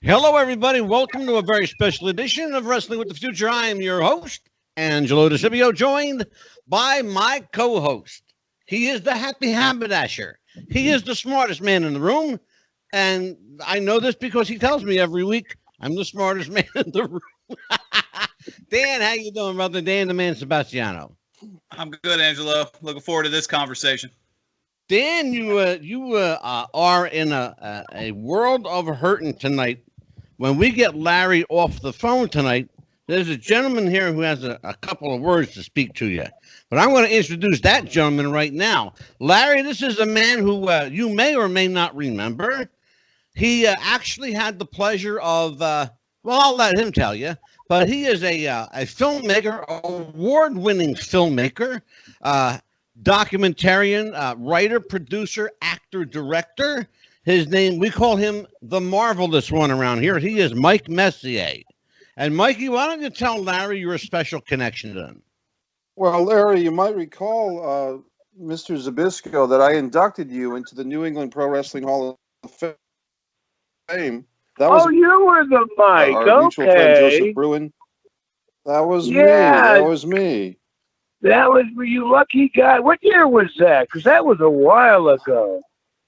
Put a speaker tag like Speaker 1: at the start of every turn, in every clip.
Speaker 1: Hello, everybody. Welcome to a very special edition of Wrestling with the Future. I am your host, Angelo DeCibio, joined by my co-host. He is the happy haberdasher. He is the smartest man in the room, and I know this because he tells me every week I'm the smartest man in the room. Dan, how you doing, brother? Dan, the man Sebastiano.
Speaker 2: I'm good, Angelo. Looking forward to this conversation.
Speaker 1: Dan, you are in a world of hurting tonight. When we get Larry off the phone tonight, there's a gentleman here who has a couple of words to speak to you. But I'm going to introduce that gentleman right now. Larry, this is a man who you may or may not remember. He actually had the pleasure of, well, I'll let him tell you, but he is a filmmaker, award-winning filmmaker, documentarian, writer, producer, actor, director. His name, we call him the marvelous one around here. He is Mike Messier. And Mikey, why don't you tell Larry your special connection to him?
Speaker 3: Well, Larry, you might recall, Mr. Zbyszko, that I inducted you into the New England Pro Wrestling Hall of Fame. That was,
Speaker 4: you were the Mike.
Speaker 3: Our mutual friend Joseph Bruin. That was me. That was me.
Speaker 4: That was you lucky guy. What year was that? Because that was a while ago.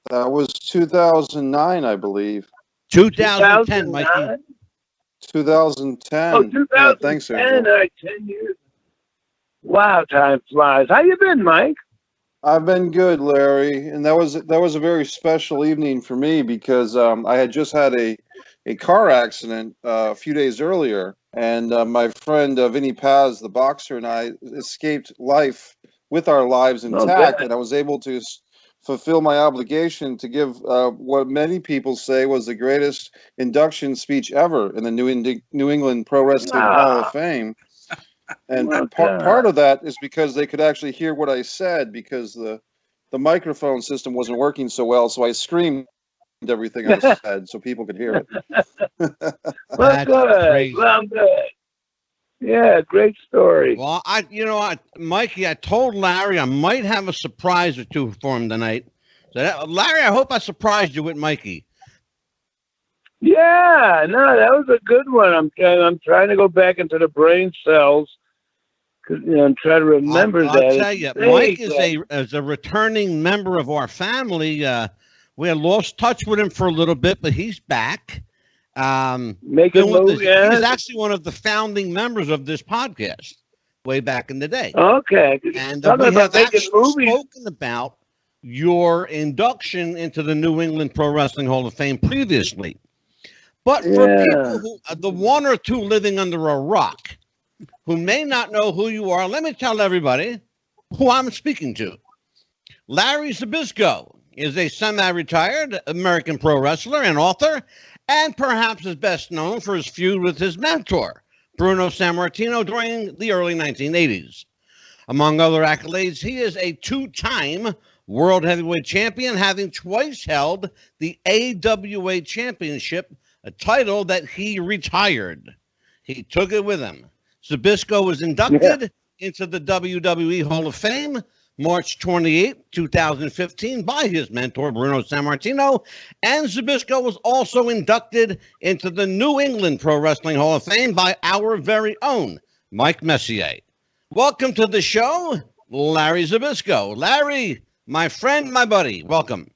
Speaker 3: That was 2009, I believe.
Speaker 1: 2010, Mikey.
Speaker 3: 2010.
Speaker 4: Oh, 2010.
Speaker 3: Yeah, thanks,
Speaker 4: 10 years. Wow, time flies. How you been, Mike?
Speaker 3: I've been good, Larry. And that was a very special evening for me because I had just had a car accident a few days earlier. And my friend Vinny Paz, the boxer, and I escaped life with our lives intact. And I was able to fulfill my obligation to give what many people say was the greatest induction speech ever in the New England Pro Wrestling Hall of Fame. And part of that is because they could actually hear what I said because the microphone system wasn't working so well. So I screamed everything I said so people could hear it.
Speaker 4: Well, good. Well, good. Yeah, great story.
Speaker 1: Well, Mikey, I told Larry I might have a surprise or two for him tonight. So Larry, I hope I surprised you with Mikey.
Speaker 4: Yeah, no, that was a good one. I'm trying to go back into the brain cells and try to remember that.
Speaker 1: I'll tell you, Mike is a returning member of our family. We had lost touch with him for a little bit, but he's back. He's actually one of the founding members of this podcast way back in the day.
Speaker 4: Okay.
Speaker 1: And we have actually spoken about your induction into the New England Pro Wrestling Hall of Fame previously. But for people who, the one or two living under a rock, who may not know who you are, let me tell everybody who I'm speaking to. Larry Zbyszko is a semi-retired American pro wrestler and author, and perhaps is best known for his feud with his mentor, Bruno Sammartino, during the early 1980s. Among other accolades, he is a two-time World Heavyweight Champion, having twice held the AWA Championship, a title that he retired. He took it with him. Zbyszko was inducted into the WWE Hall of Fame March 28, 2015, by his mentor, Bruno Sammartino, and Zbyszko was also inducted into the New England Pro Wrestling Hall of Fame by our very own Mike Messier. Welcome to the show, Larry Zbyszko. Larry, my friend, my buddy, welcome.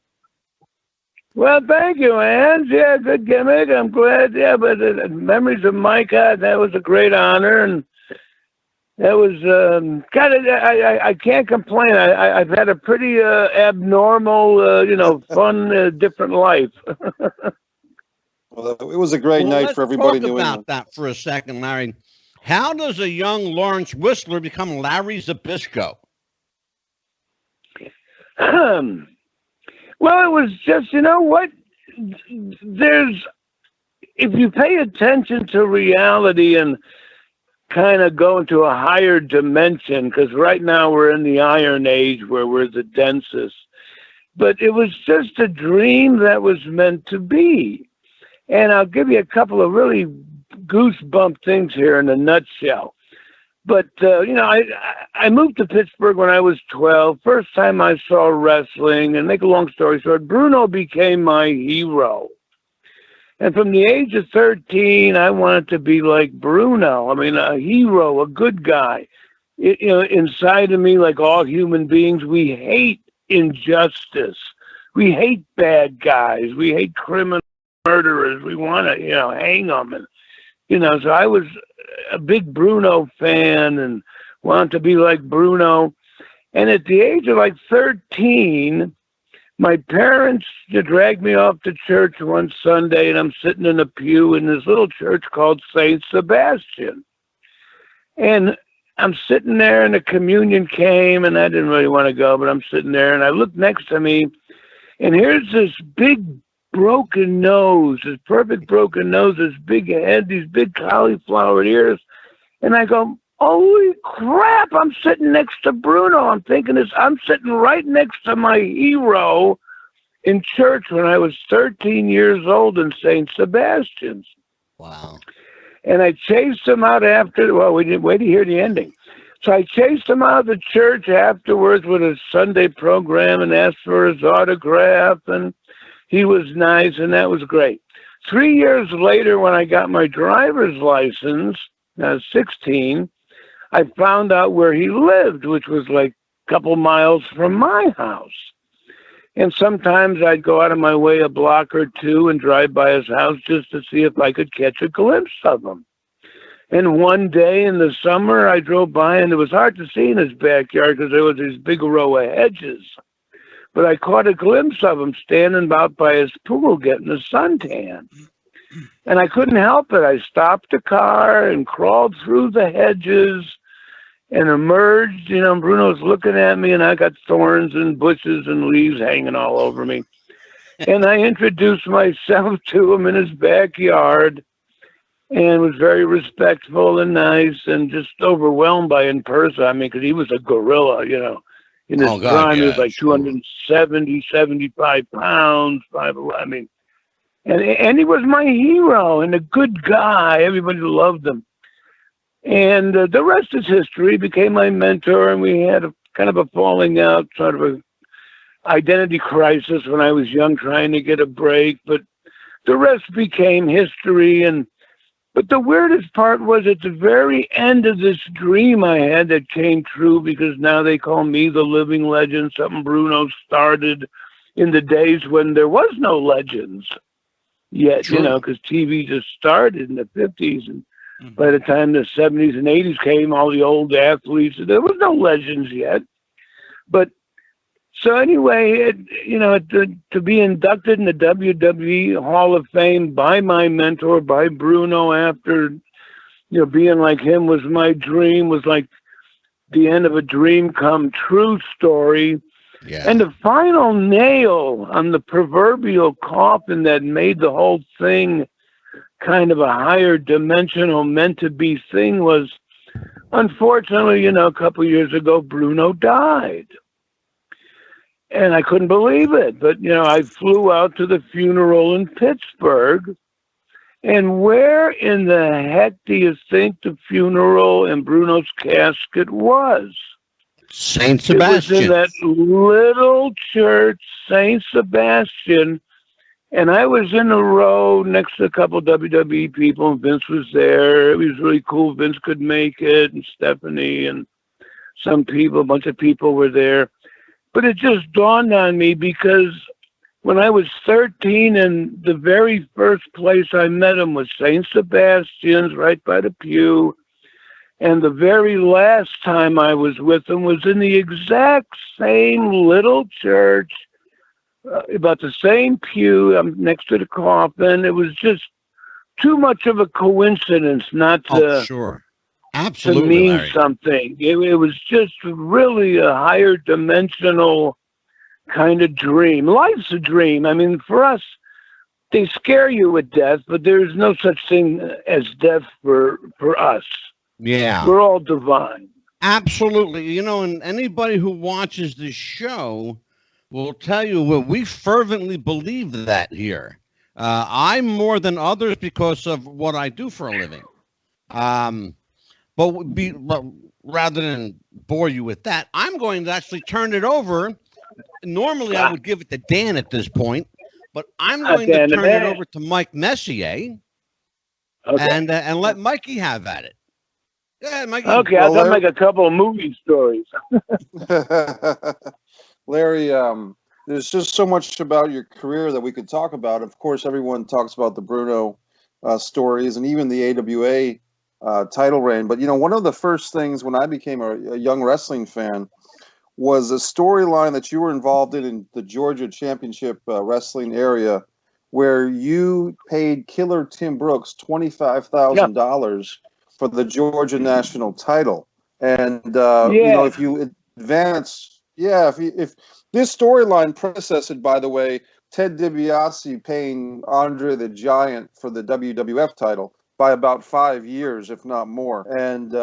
Speaker 4: Well, thank you, Ange. Yeah, good gimmick. I'm glad. Yeah, but memories of Mike, that was a great honor, and that was kind of. I can't complain. I've had a pretty abnormal, fun, different life.
Speaker 3: Well, it was a great night for everybody.
Speaker 1: Let's talk about that for a second, Larry. How does a young Lawrence Whistler become Larry Zbyszko?
Speaker 4: Well, it was just, if you pay attention to reality and kind of go into a higher dimension, because right now we're in the Iron Age where we're the densest, but it was just a dream that was meant to be. And I'll give you a couple of really goosebump things here in a nutshell. But, I moved to Pittsburgh when I was 12. First time I saw wrestling, and make a long story short, Bruno became my hero. And from the age of 13, I wanted to be like Bruno. I mean, a hero, a good guy. Inside of me, like all human beings, we hate injustice. We hate bad guys. We hate criminal murderers. We want to, hang them. And, so I was a big Bruno fan and wanted to be like Bruno. And at the age of like 13, my parents dragged me off to church one Sunday, and I'm sitting in a pew in this little church called St. Sebastian. And I'm sitting there, and the communion came, and I didn't really want to go, but I'm sitting there, and I look next to me, and here's this big broken nose, this perfect broken nose, this big head, these big cauliflower ears. And I go, holy crap, I'm sitting next to Bruno. I'm thinking this, I'm sitting right next to my hero in church when I was 13 years old in St. Sebastian's.
Speaker 1: Wow.
Speaker 4: And I chased him out after, well, we didn't wait to hear the ending. So I chased him out of the church afterwards with a Sunday program and asked for his autograph, and he was nice, and that was great. 3 years later, when I got my driver's license, I was 16, I found out where he lived, which was like a couple miles from my house. And sometimes I'd go out of my way a block or two and drive by his house just to see if I could catch a glimpse of him. And one day in the summer, I drove by, and it was hard to see in his backyard because there was this big row of hedges. But I caught a glimpse of him standing out by his pool getting a suntan. And I couldn't help it. I stopped the car and crawled through the hedges and emerged. Bruno's looking at me, and I got thorns and bushes and leaves hanging all over me. And I introduced myself to him in his backyard and was very respectful and nice and just overwhelmed by in person. I mean, because he was a gorilla, in his prime. He was like 270, 75 pounds, 5'11". I mean, and he was my hero and a good guy. Everybody loved him. And the rest is history. He became my mentor, and we had a kind of a falling out, sort of a identity crisis when I was young, trying to get a break. But the rest became history. But the weirdest part was at the very end of this dream I had that came true, because now they call me the living legend, something Bruno started in the days when there was no legends yet, because TV just started in the 50s. And by the time the 70s and 80s came, all the old athletes, there was no legends yet. But so anyway, to be inducted in the WWE Hall of Fame by my mentor, by Bruno, after, being like him was my dream, was like the end of a dream come true story.
Speaker 1: Yeah.
Speaker 4: And the final nail on the proverbial coffin that made the whole thing kind of a higher dimensional meant to be thing was, unfortunately, a couple years ago, Bruno died. And I couldn't believe it. But, I flew out to the funeral in Pittsburgh. And where in the heck do you think the funeral and Bruno's casket was?
Speaker 1: St. Sebastian.
Speaker 4: It was in that little church, St. Sebastian. And I was in a row next to a couple of WWE people, and Vince was there. It was really cool. Vince could make it, and Stephanie, and some people, a bunch of people were there. But it just dawned on me, because when I was 13, and the very first place I met him was St. Sebastian's, right by the pew. And the very last time I was with him was in the exact same little church, about the same pew, next to the coffin. It was just too much of a coincidence not to,
Speaker 1: Absolutely,
Speaker 4: to mean
Speaker 1: Larry.
Speaker 4: something. It was just really a higher dimensional kind of dream. Life's a dream. I mean, for us, they scare you with death, but there's no such thing as death for us.
Speaker 1: Yeah.
Speaker 4: We're all divine.
Speaker 1: Absolutely. And anybody who watches this show will tell you we fervently believe that here. I'm more than others because of what I do for a living. But rather than bore you with that, I'm going to actually turn it over. Normally, I would give it to Dan at this point, But I'm going to turn it over to Mike Messier, and let Mikey have at it. Yeah, Mikey.
Speaker 4: Okay, I'll make a couple of movie stories.
Speaker 3: Larry, there's just so much about your career that we could talk about. Of course, everyone talks about the Bruno stories and even the AWA title reign. But, one of the first things when I became a young wrestling fan was a storyline that you were involved in the Georgia Championship wrestling area, where you paid Killer Tim Brooks $25,000 for the Georgia national title. And, if you advance, if this storyline predecessed, by the way, Ted DiBiase paying Andre the Giant for the WWF title by about 5 years, if not more. And,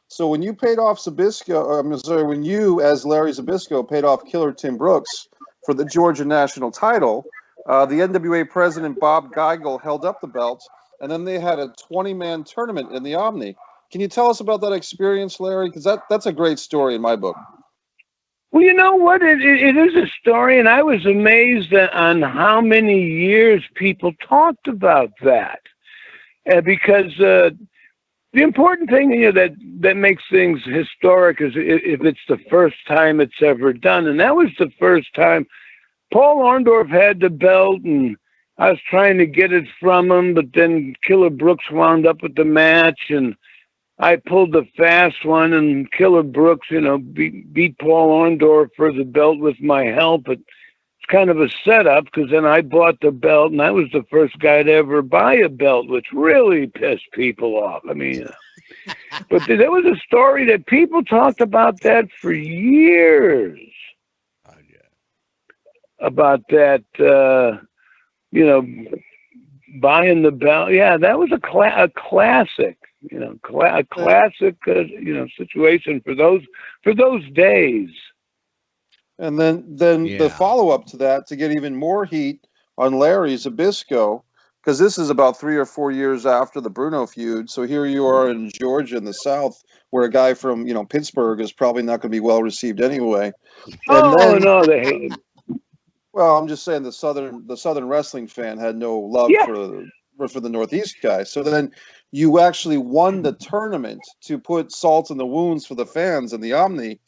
Speaker 3: so when you paid off when you, as Larry Zbyszko, paid off Killer Tim Brooks for the Georgia national title, the NWA president, Bob Geigel, held up the belt, and then they had a 20-man tournament in the Omni. Can you tell us about that experience, Larry? Because that's a great story in my book.
Speaker 4: Well, you know what? It is a story, and I was amazed on how many years people talked about that. Because the important thing that makes things historic is if it's the first time it's ever done. And that was the first time. Paul Orndorff had the belt, and I was trying to get it from him, but then Killer Brooks wound up with the match, and I pulled the fast one, and Killer Brooks, beat Paul Orndorff for the belt with my help. But it's kind of a setup, because then I bought the belt, and I was the first guy to ever buy a belt, which really pissed people off. I mean, but there was a story that people talked about that for years. About that, buying the belt. Yeah, that was a classic, a classic, situation for those days.
Speaker 3: And then the follow-up to that, to get even more heat on Larry Zbyszko, because this is about 3 or 4 years after the Bruno feud. So here you are in Georgia in the South, where a guy from Pittsburgh is probably not going to be well received anyway.
Speaker 4: No, they hate him.
Speaker 3: Well, I'm just saying the Southern wrestling fan had no love for the Northeast guy. So then you actually won the tournament to put salt in the wounds for the fans in the Omni.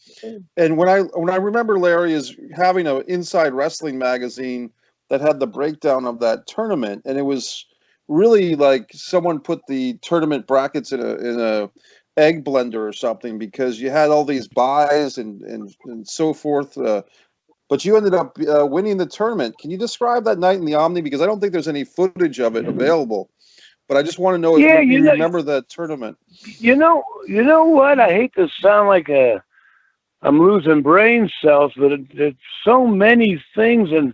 Speaker 3: And when I remember Larry is having an Inside Wrestling magazine that had the breakdown of that tournament, and it was really like someone put the tournament brackets in a egg blender or something, because you had all these buys and so forth. But you ended up winning the tournament. Can you describe that night in the Omni? Because I don't think there's any footage of it available. But I just want to know if you remember that tournament.
Speaker 4: You know what? I hate to sound like I'm losing brain cells, but it's so many things, and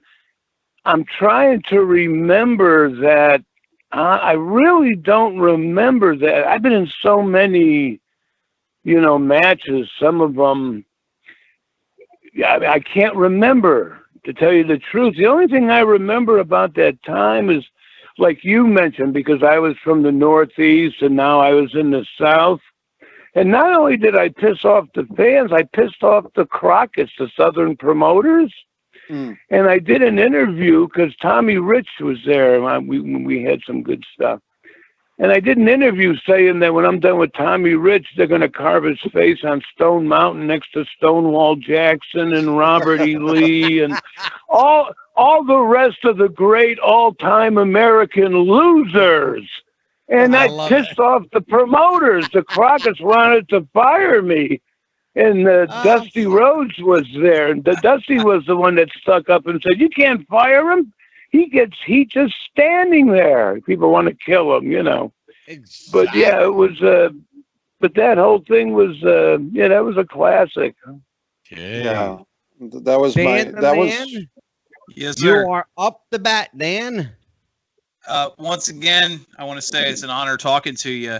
Speaker 4: I'm trying to remember that. I really don't remember that. I've been in so many, matches. Some of them, I can't remember, to tell you the truth. The only thing I remember about that time is, like you mentioned, because I was from the Northeast and now I was in the South. And not only did I piss off the fans, I pissed off the Crockett's, the Southern promoters. And I did an interview because Tommy Rich was there. We had some good stuff. And I did an interview saying that when I'm done with Tommy Rich, they're going to carve his face on Stone Mountain next to Stonewall Jackson and Robert E. Lee and all the rest of the great all-time American losers. And I pissed off the promoters. The Crockett's wanted to fire me. And Dusty Rhodes was there. And Dusty was the one that stuck up and said, "You can't fire him. He gets heat just standing there. People want to kill him, Exactly. But yeah, it was. But that whole thing was. That was a classic.
Speaker 3: Yeah, that was
Speaker 1: Dan,
Speaker 3: that was.
Speaker 2: Yes, sir.
Speaker 1: You are up the bat, Dan.
Speaker 2: Once again, I want to say it's an honor talking to you.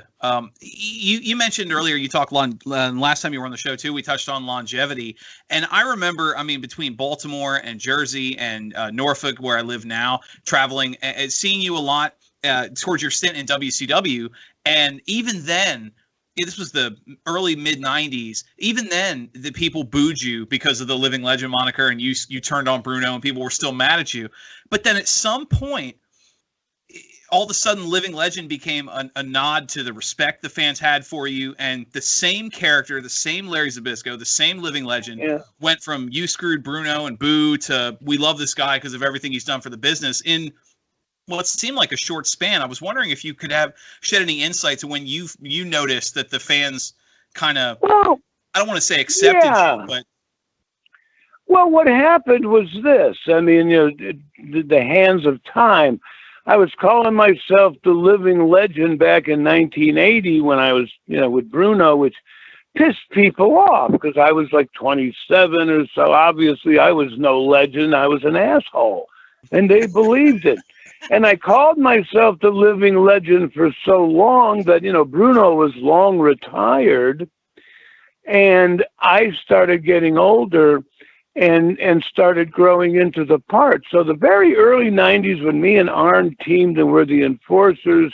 Speaker 2: You mentioned earlier, you talked last time you were on the show too, we touched on longevity. And I remember, between Baltimore and Jersey and Norfolk, where I live now, traveling and seeing you a lot towards your stint in WCW. And even then, this was the early mid '90s. Even then, the people booed you because of the Living Legend moniker, and you turned on Bruno, and people were still mad at you. But then at some point, all of a sudden, Living Legend became a nod to the respect the fans had for you, and the same character, the same Larry Zbyszko, the same Living Legend, went from "you screwed Bruno" and "boo" to "we love this guy because of everything he's done for the business" in what seemed like a short span. I was wondering if you could shed any insight to when you noticed that the fans kind of, I don't want to say accepted you, but.
Speaker 4: Well, what happened was this. I mean, the hands of time. I was calling myself the Living Legend back in 1980 when I was, with Bruno, which pissed people off because I was like 27 or so. Obviously, I was no legend. I was an asshole. And they believed it. And I called myself the Living Legend for so long that, Bruno was long retired. And I started getting older and started growing into the part. So the very early 90s when me and Arn teamed and were the enforcers,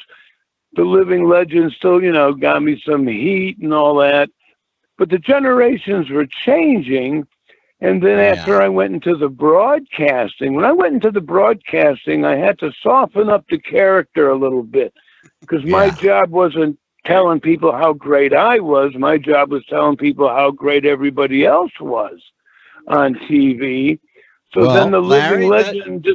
Speaker 4: the Living Legend still, got me some heat and all that. But the generations were changing. And then after I went into the broadcasting, when I went into the broadcasting, I had to soften up the character a little bit because my job wasn't telling people how great I was. My job was telling people how great everybody else was on TV. So then the Larry, Living Legend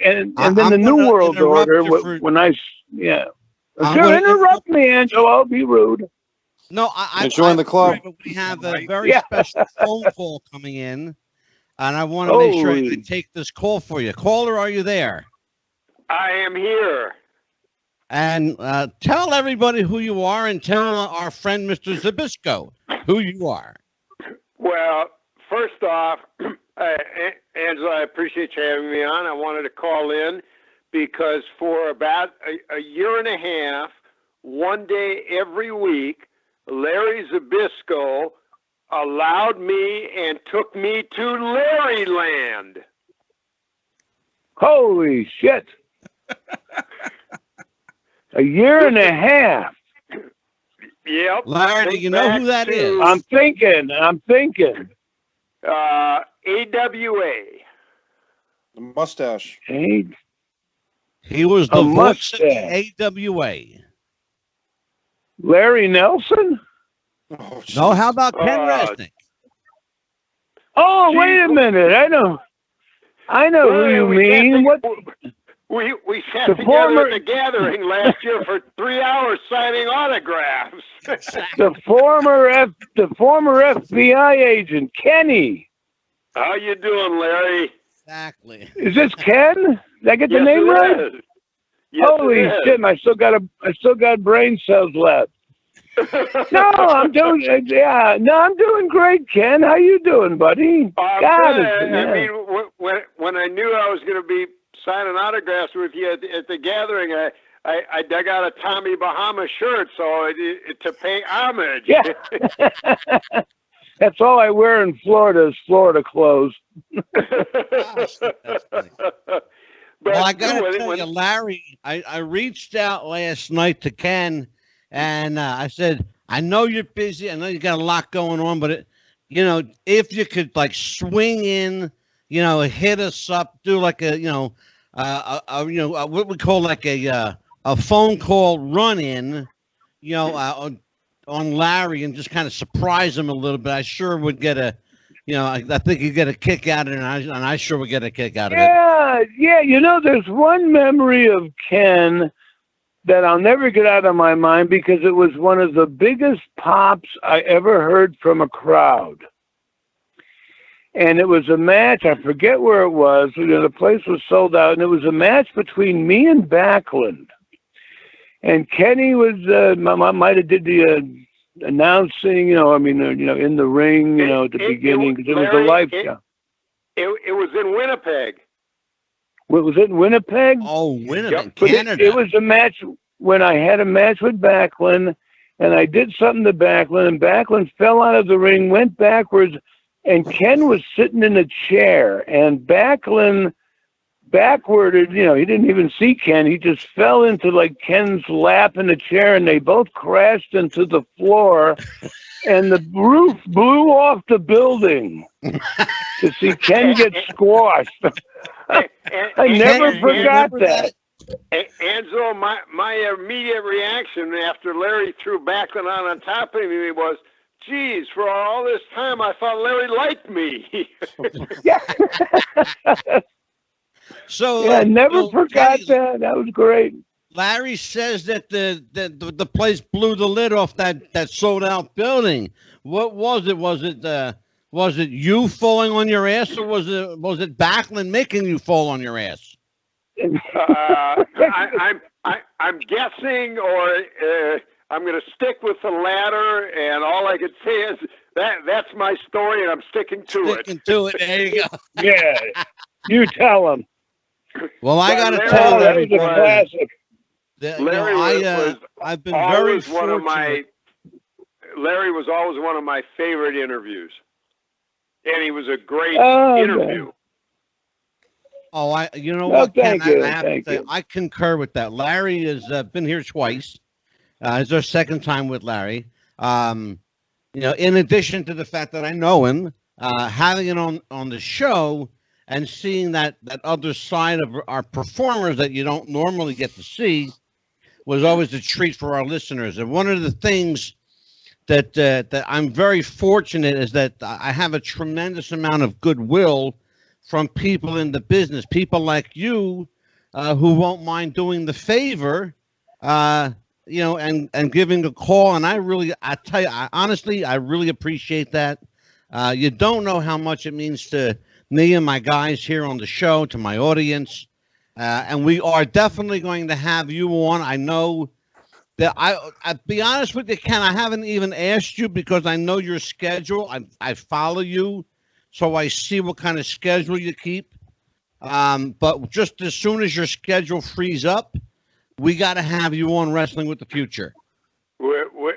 Speaker 4: and then the New World Order, when I. Sure, interrupt me, Angelo. I'll be rude.
Speaker 1: No, I
Speaker 3: join the club.
Speaker 1: We have a very special phone call coming in, and I want to make sure I take this call for you. Caller, are you there?
Speaker 5: I am here.
Speaker 1: And tell everybody who you are, and tell our friend Mr. Zbyszko who you are.
Speaker 5: Well, first off, Angela, I appreciate you having me on. I wanted to call in because for about a year and a half, one day every week, Larry Zbyszko allowed me and took me to Larryland.
Speaker 4: Holy shit. A year and a half.
Speaker 5: Yep.
Speaker 1: Larry, do you know who that is?
Speaker 4: I'm thinking.
Speaker 5: AWA.
Speaker 3: The mustache.
Speaker 1: He was the voice of the AWA.
Speaker 4: Larry Nelson?
Speaker 3: Oh,
Speaker 1: no, how about Ken Resnick?
Speaker 4: Oh, wait a minute. I know who you mean.
Speaker 5: We sat together at the gathering last year for 3 hours signing autographs.
Speaker 4: The former FBI agent, Kenny.
Speaker 5: How you doing, Larry?
Speaker 1: Exactly.
Speaker 4: Is this Ken? Did I get the name right?
Speaker 5: Yes,
Speaker 4: holy shit! I still got brain cells left. No, I'm doing great, Ken. How you doing, buddy?
Speaker 5: I mean, when I knew I was going to be signing autographs with you at the gathering, I dug out a Tommy Bahama shirt to pay homage.
Speaker 4: Yeah. That's all I wear in Florida is Florida clothes.
Speaker 1: Well, I got to tell you, Larry, I reached out last night to Ken, and I said, I know you're busy. I know you got a lot going on, but, if you could, swing in, hit us up, do what we call a phone call run-in, on Larry and just kind of surprise him a little bit. I sure would get I think you get a kick out of it, and I sure would get a kick out of it.
Speaker 4: Yeah. There's one memory of Ken that I'll never get out of my mind because it was one of the biggest pops I ever heard from a crowd. And it was a match. I forget where it was. The place was sold out, and it was a match between me and Backlund. And Kenny was might have did the announcing, in the ring, at the beginning, because it was a live show.
Speaker 5: It was in Winnipeg.
Speaker 4: Was it in Winnipeg?
Speaker 1: Oh, Winnipeg,
Speaker 4: yep.
Speaker 1: Canada.
Speaker 4: It was a match when I had a match with Backlund, and I did something to Backlund, and Backlund fell out of the ring, went backwards, and Ken was sitting in a chair, and Backlund backward. You know, he didn't even see Ken. He just fell into like Ken's lap in a chair, and they both crashed into the floor, and the roof blew off the building to see Ken get squashed. I never forgot that.
Speaker 5: Angelo, my immediate reaction after Larry threw Backlund on top of me was, geez, for all this time I thought Larry liked me.
Speaker 4: Yeah.
Speaker 1: So
Speaker 4: yeah, I never forgot that. That was great.
Speaker 1: Larry says that the place blew the lid off that sold out building. What was it? Was it you falling on your ass, or was it Backlund making you fall on your ass?
Speaker 5: I'm guessing, or I'm going to stick with the latter, and all I could say is that's my story, and I'm sticking to it.
Speaker 1: There you go.
Speaker 4: Yeah, you tell him.
Speaker 1: Well, I got to
Speaker 5: Larry,
Speaker 1: tell
Speaker 4: that was a classic.
Speaker 5: Larry
Speaker 1: I've been very
Speaker 5: fortunate. Larry was always one of my favorite interviews, and he was a great interview.
Speaker 1: Man. Oh, you know what, Ken?
Speaker 4: Thank you.
Speaker 1: I concur with that. Larry has been here twice. It's our second time with Larry. You know, in addition to the fact that I know him, having it on the show and seeing that other side of our performers that you don't normally get to see was always a treat for our listeners. And one of the things that I'm very fortunate is that I have a tremendous amount of goodwill from people in the business, people like you, who won't mind doing the favor, you know, and giving a call. And I tell you, honestly, I really appreciate that. You don't know how much it means to me and my guys here on the show, to my audience. And we are definitely going to have you on. I know that I'll be honest with you, Ken, I haven't even asked you because I know your schedule. I follow you, so I see what kind of schedule you keep. But just as soon as your schedule frees up, we got to have you on Wrestling with the Future.
Speaker 5: We'll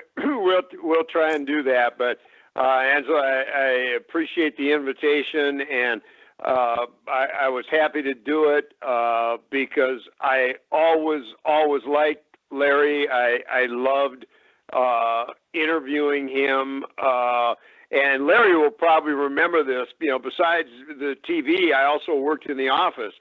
Speaker 5: try and do that. But Angela, I appreciate the invitation, and I was happy to do it because I always liked Larry. I loved interviewing him. And Larry will probably remember this. You know, besides the TV, I also worked in the office.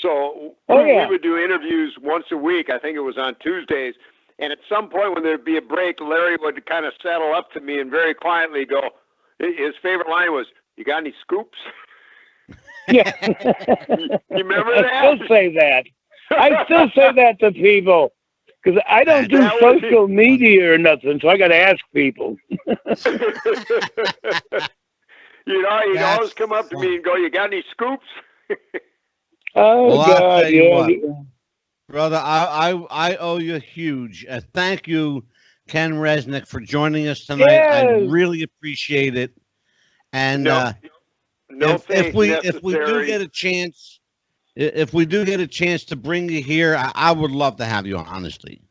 Speaker 5: So we would do interviews once a week. I think it was on Tuesdays. And at some point when there'd be a break, Larry would kind of settle up to me and very quietly go, his favorite line was, "You got any scoops?"
Speaker 4: Yeah.
Speaker 5: You remember that?
Speaker 4: I still say that. I still say that to people. Because I don't do social media or nothing, so I got to ask people.
Speaker 5: You know, he'd always come up to me and go, "You got any scoops?"
Speaker 4: Oh, well, God, yeah.
Speaker 1: Brother, I owe you huge. Thank you, Ken Resnick, for joining us tonight. Yes. I really appreciate it. And if we do get a chance... If we do get a chance to bring you here, I would love to have you on, honestly.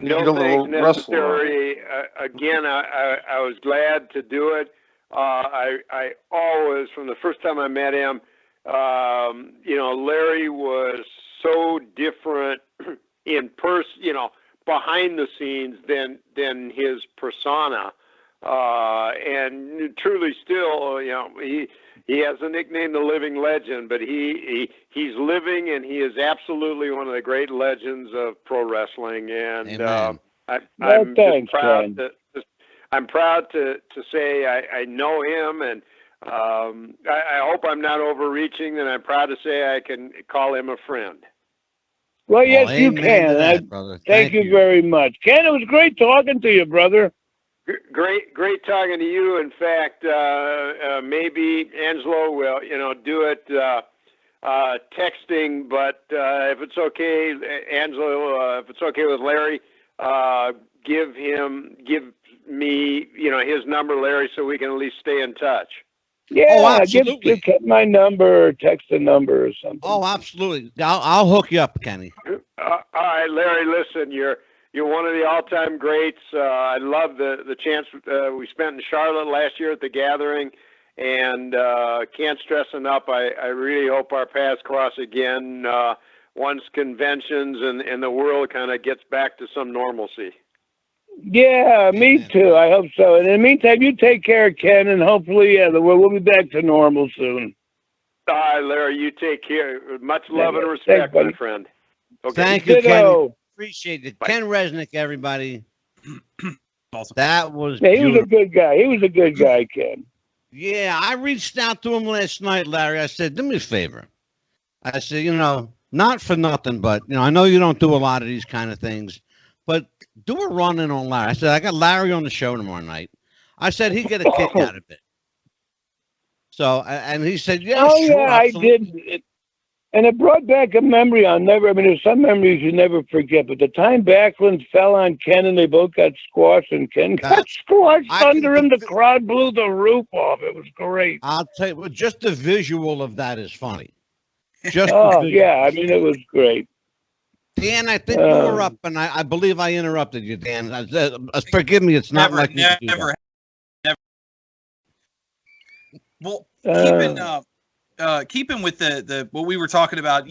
Speaker 5: No thanks necessary. Again, I was glad to do it. I always, from the first time I met him, you know, Larry was so different in person, you know, behind the scenes than his persona. And truly still, you know, he has a nickname, the Living Legend, but he's living, and he is absolutely one of the great legends of pro wrestling. And I'm proud to say I know him, and I hope I'm not overreaching, and I'm proud to say I can call him a friend.
Speaker 4: Well, yes, you can. Thank you very much. Ken, it was great talking to you, brother.
Speaker 5: Great talking to you. In fact, maybe Angelo will, you know, do it texting. But if it's okay, Angelo, if it's okay with Larry, give me, you know, his number, Larry, so we can at least stay in touch.
Speaker 4: Yeah, give my number or text the number or something.
Speaker 1: Oh, absolutely. I'll hook you up, Kenny.
Speaker 5: All right, Larry. Listen, you're one of the all-time greats. I love the chance we spent in Charlotte last year at the Gathering, And can't stress enough, I really hope our paths cross again once conventions and the world kind of gets back to some normalcy.
Speaker 4: Yeah, me too. I hope so. And in the meantime, you take care, Ken, and hopefully we'll be back to normal soon.
Speaker 5: All right, Larry, you take care. Much love and respect, my friend.
Speaker 1: Okay. Thank you, Ken. Appreciate it.
Speaker 5: Bye.
Speaker 1: Ken Resnick, everybody.
Speaker 2: Awesome.
Speaker 1: That was
Speaker 4: he was a good guy. He was a good guy, Ken.
Speaker 1: Yeah, I reached out to him last night, Larry. I said, do me a favor. I said, not for nothing, but, I know you don't do a lot of these kind of things, but do a run-in on Larry. I said, I got Larry on the show tomorrow night. I said he'd get a kick out of it. So, and he said, yeah,
Speaker 4: oh,
Speaker 1: sure,
Speaker 4: yeah, absolutely. I did. And it brought back a memory there's some memories you never forget, but the time Backlund fell on Ken and they both got squashed and Ken got squashed under him, the crowd blew the roof off. It was great.
Speaker 1: I'll tell you, just the visual of that is funny.
Speaker 4: Yeah, I mean, it was great.
Speaker 1: Dan, I think you were up, and I believe I interrupted you, Dan. Forgive me, it's not like
Speaker 2: never. Well, keeping with the what we were talking about,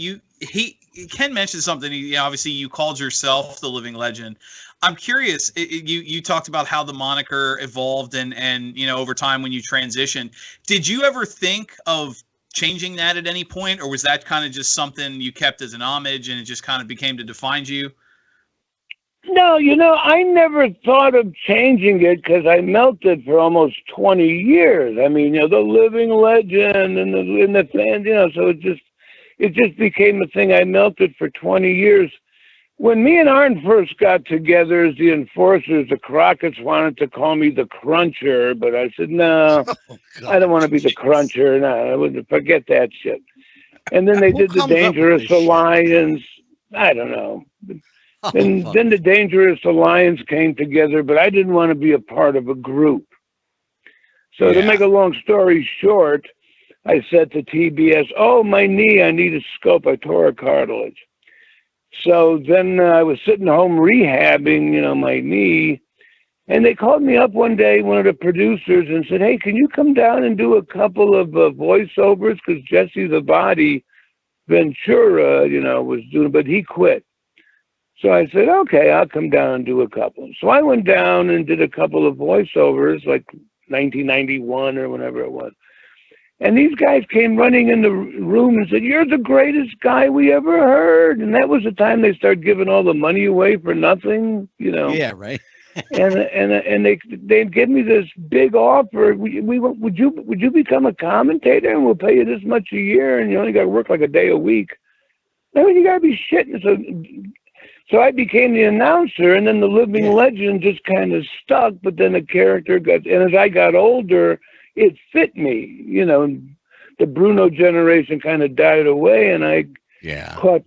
Speaker 2: Ken mentioned something. Obviously, you called yourself the living legend. I'm curious. You talked about how the moniker evolved and over time when you transitioned. Did you ever think of changing that at any point, or was that kind of just something you kept as an homage and it just kind of became to define you?
Speaker 4: No, I never thought of changing it because I melted for almost 20 years. I mean, the living legend and the fans, so it just became a thing. I melted for 20 years. When me and Arn first got together as the Enforcers, the Crockett's wanted to call me the Cruncher, but I said, no, I don't want to be the Cruncher. No, I wouldn't forget that shit. And then they did the Dangerous Alliance. I don't know. And then the Dangerous Alliance came together, but I didn't want to be a part of a group. So to make a long story short, I said to TBS, oh, my knee, I need a scope. I tore a cartilage. So then I was sitting home rehabbing, my knee. And they called me up one day, one of the producers, and said, hey, can you come down and do a couple of voiceovers? Because Jesse the Body Ventura, was doing, but he quit. So I said, okay, I'll come down and do a couple. So I went down and did a couple of voiceovers, like 1991 or whenever it was. And these guys came running in the room and said, you're the greatest guy we ever heard. And that was the time they started giving all the money away for nothing,
Speaker 1: Yeah, right.
Speaker 4: and they gave me this big offer. Would you become a commentator and we'll pay you this much a year and you only got to work like a day a week? I mean, you got to be shitting. So I became the announcer, and then the living legend just kind of stuck, but then the character and as I got older, it fit me, the Bruno generation kind of died away, and I caught,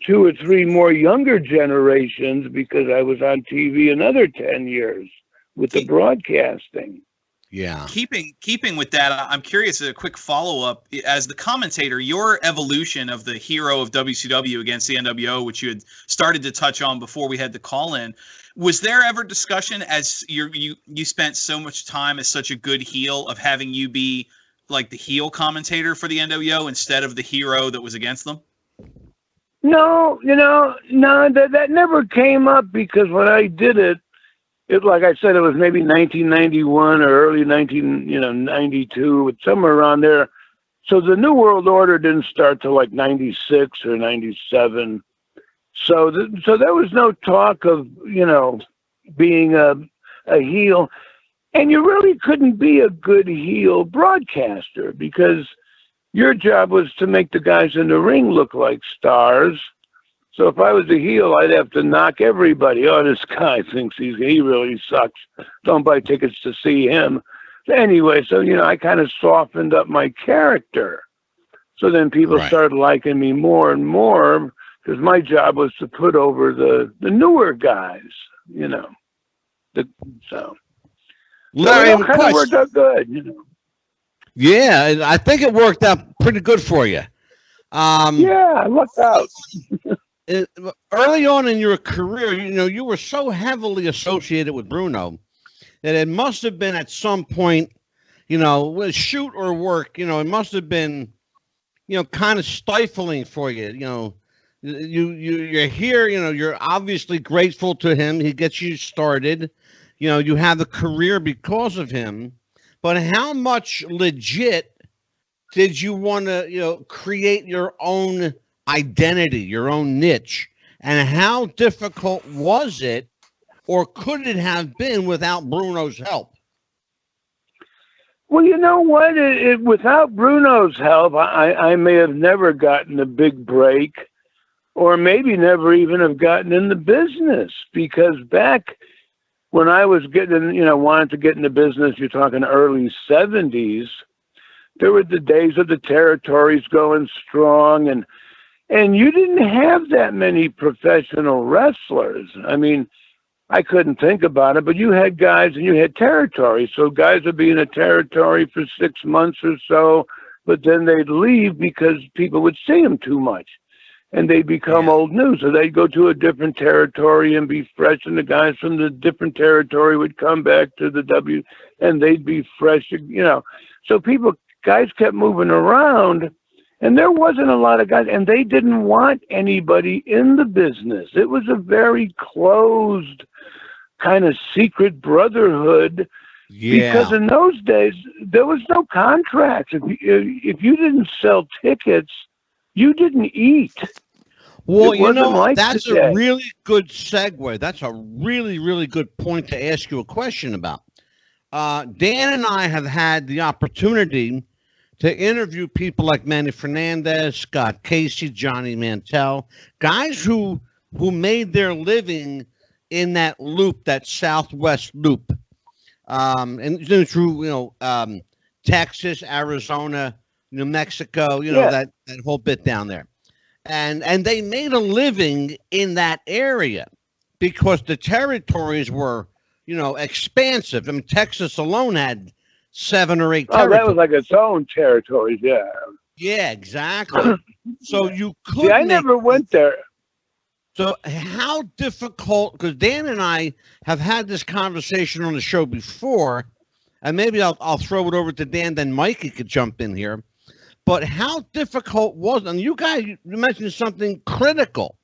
Speaker 4: 2 or 3 more younger generations because I was on TV another 10 years with the broadcasting.
Speaker 1: Yeah.
Speaker 2: Keeping with that, I'm curious, a quick follow-up. As the commentator, your evolution of the hero of WCW against the NWO, which you had started to touch on before we had the call-in, was there ever discussion as you spent so much time as such a good heel of having you be like the heel commentator for the NWO instead of the hero that was against them?
Speaker 4: No, that never came up because when I did it, like I said, it was maybe 1991 or early 92, somewhere around there. So the New World Order didn't start till like 96 or 97. So there was no talk of, being a heel. And you really couldn't be a good heel broadcaster because your job was to make the guys in the ring look like stars. So if I was a heel, I'd have to knock everybody. Oh, this guy thinks he really sucks. Don't buy tickets to see him. Anyway, so, I kind of softened up my character. So then people started liking me more and more because my job was to put over the newer guys, So
Speaker 1: Larry,
Speaker 4: it kind of worked out good,
Speaker 1: Yeah, I think it worked out pretty good for you.
Speaker 4: I lucked out.
Speaker 1: Early on in your career, you were so heavily associated with Bruno that it must have been at some point, shoot or work, it must have been, kind of stifling for you. You're here, you're obviously grateful to him. He gets you started. You have a career because of him. But how much legit did you want to, create your own identity, your own niche? And how difficult was it, or could it have been without Bruno's help?
Speaker 4: Well, you know what? Without Bruno's help, I may have never gotten a big break, or maybe never even have gotten in the business. Because back when I was wanted to get in the business, you're talking early 70s, there were the days of the territories going strong, and you didn't have that many professional wrestlers. I mean, I couldn't think about it, but you had guys and you had territories. So guys would be in a territory for 6 months or so, but then they'd leave because people would see them too much and they'd become old news. So they'd go to a different territory and be fresh, and the guys from the different territory would come back to the W and they'd be fresh, So guys kept moving around, and there wasn't a lot of guys, and they didn't want anybody in the business. It was a very closed kind of secret brotherhood, because in those days there was no contracts. If you didn't sell tickets, you didn't eat.
Speaker 1: Well, that's today. A really good segue. That's a really, really good point to ask you a question about. Dan and I have had the opportunity to interview people like Manny Fernandez, Scott Casey, Johnny Mantell, guys who made their living in that loop, that Southwest loop, and through Texas, Arizona, New Mexico, that whole bit down there, and they made a living in that area because the territories were expansive. I mean, Texas alone had 7 or 8 territories.
Speaker 4: Oh, that was like its own territories, yeah.
Speaker 1: Yeah, exactly. So you could.
Speaker 4: I never went there.
Speaker 1: So how difficult? Because Dan and I have had this conversation on the show before, and maybe I'll throw it over to Dan, then Mikey could jump in here. But how difficult was it? And you guys, you mentioned something critical.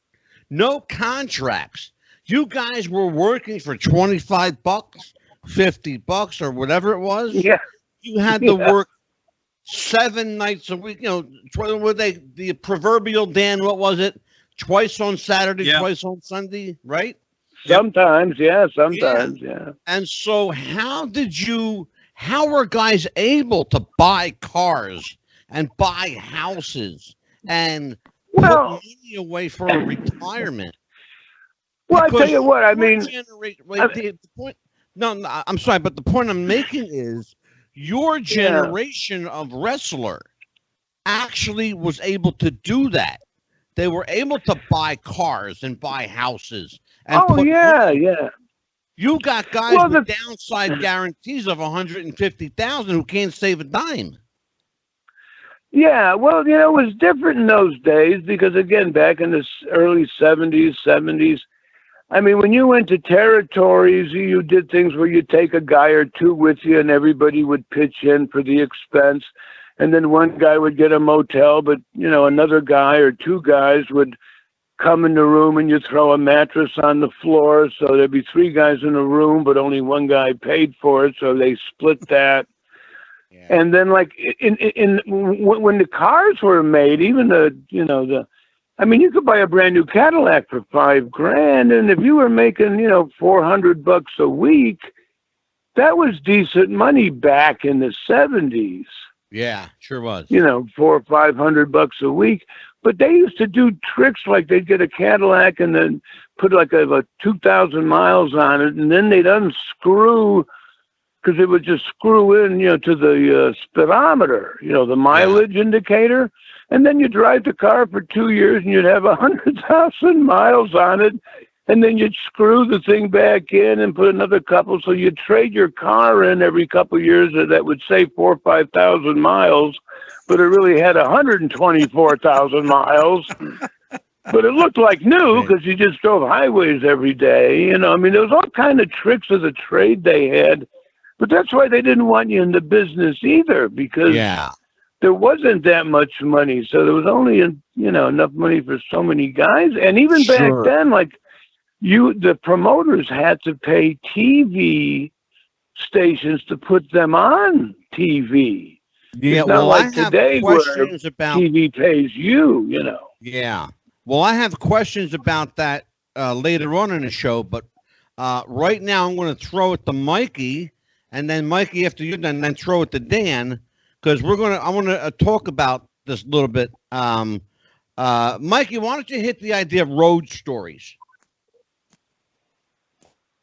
Speaker 1: No contracts. You guys were working for $25, $50, or whatever it was.
Speaker 4: Yeah.
Speaker 1: You had to work 7 nights a week. Were they the proverbial, Dan? What was it? Twice on Saturday, twice on Sunday, right?
Speaker 4: Sometimes, yeah. Sometimes, yeah.
Speaker 1: And so, how were guys able to buy cars and buy houses and put money away for a retirement?
Speaker 4: Well, because I tell you what, I mean,
Speaker 1: the point. No, I'm sorry, but the point I'm making is your generation of wrestler actually was able to do that. They were able to buy cars and buy houses. And You got guys with downside guarantees of $150,000 who can't save a dime.
Speaker 4: Yeah, well, it was different in those days because, again, back in the early 70s, I mean, when you went to territories, you did things where you'd take a guy or two with you and everybody would pitch in for the expense. And then one guy would get a motel, but, another guy or two guys would come in the room and you throw a mattress on the floor. So there'd be 3 guys in a room, but only one guy paid for it. So they split that. Yeah. And then like when the cars were made, even you could buy a brand new Cadillac for $5,000. And if you were making, $400 a week, that was decent money back in the 70s.
Speaker 1: Yeah, sure was.
Speaker 4: $400 or $500 a week. But they used to do tricks like they'd get a Cadillac and then put like a 2,000 miles on it, and then they'd unscrew, because it would just screw in, to the speedometer, the mileage indicator. And then you drive the car for 2 years and you'd have 100,000 miles on it. And then you'd screw the thing back in and put another couple. So you'd trade your car in every couple of years that would say 4,000 or 5,000 miles, but it really had 124,000 miles. But it looked like new because you just drove highways every day. There was all kind of tricks of the trade they had But that's why they didn't want you in the business either, because there wasn't that much money. So there was only, enough money for so many guys. And even back then, like the promoters had to pay TV stations to put them on TV.
Speaker 1: Yeah,
Speaker 4: it's not like today where TV pays you,
Speaker 1: Yeah. Well, I have questions about that later on in the show, but right now I'm going to throw it to Mikey, and then Mikey after you, then throw it to Dan, because I want to talk about this a little bit. Mikey, why don't you hit the idea of road stories?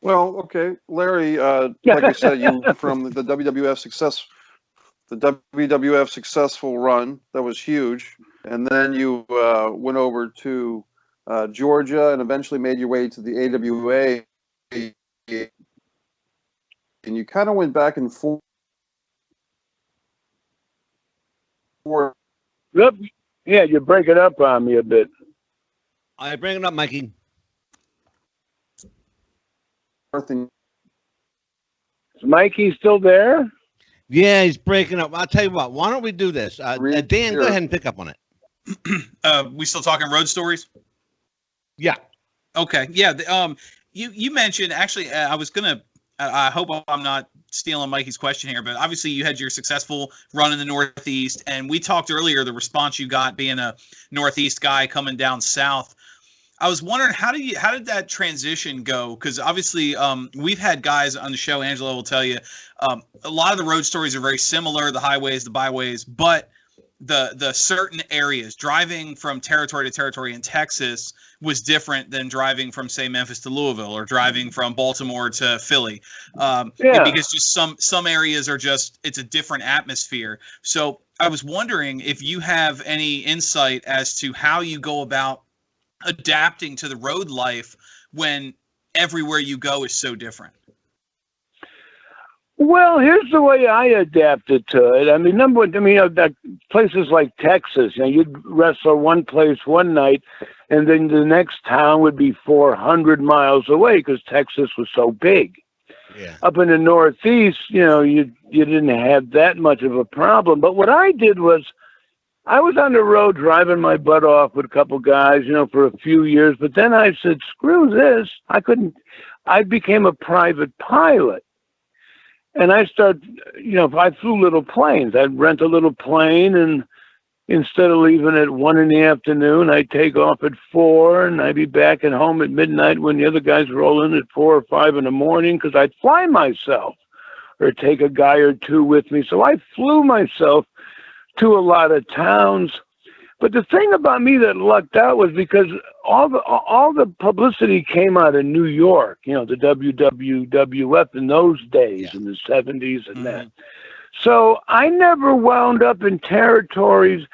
Speaker 3: Well, okay, Larry. Like I said, you from the WWF successful run that was huge, and then you went over to Georgia and eventually made your way to the AWA, and you kind of went back and forth.
Speaker 4: Yep. Yeah, you're breaking up on me a bit.
Speaker 1: I bring it up, Mikey.
Speaker 4: Is Mikey still there?
Speaker 1: Yeah, he's breaking up. I'll tell you what. Why don't we do this? Dan, go ahead and pick up on it.
Speaker 2: We still talking road stories?
Speaker 1: Yeah.
Speaker 2: Okay. Yeah. You mentioned actually. I was gonna. I hope I'm not stealing Mikey's question here, but obviously you had your successful run in the Northeast, and we talked earlier the response you got being a Northeast guy coming down south. I was wondering how did that transition go? Because obviously we've had guys on the show. Angelo will tell you a lot of the road stories are very similar, the highways, the byways, but the certain areas, driving from territory to territory in Texas was different than driving from, say, Memphis to Louisville or driving from Baltimore to Philly. Because just some areas are it's a different atmosphere. So I was wondering if you have any insight as to how you go about adapting to the road life when everywhere you go is so different.
Speaker 4: Well, here's the way I adapted to it. I mean, places like Texas, you'd wrestle one place one night, and then the next town would be 400 miles away because Texas was so big.
Speaker 1: Yeah.
Speaker 4: Up in the Northeast, you didn't have that much of a problem. But what I did was, I was on the road driving my butt off with a couple guys, for a few years. But then I said, screw this. I became a private pilot. And I started, I flew little planes. I'd rent a little plane, and instead of leaving at 1 PM, I'd take off at 4, and I'd be back at home at midnight when the other guys roll in at 4 or 5 in the morning, because I'd fly myself or take a guy or two with me. So I flew myself to a lot of towns. But the thing about me that lucked out was because all the publicity came out of New York, the WWF in those days, in the 70s and that. So I never wound up in territories,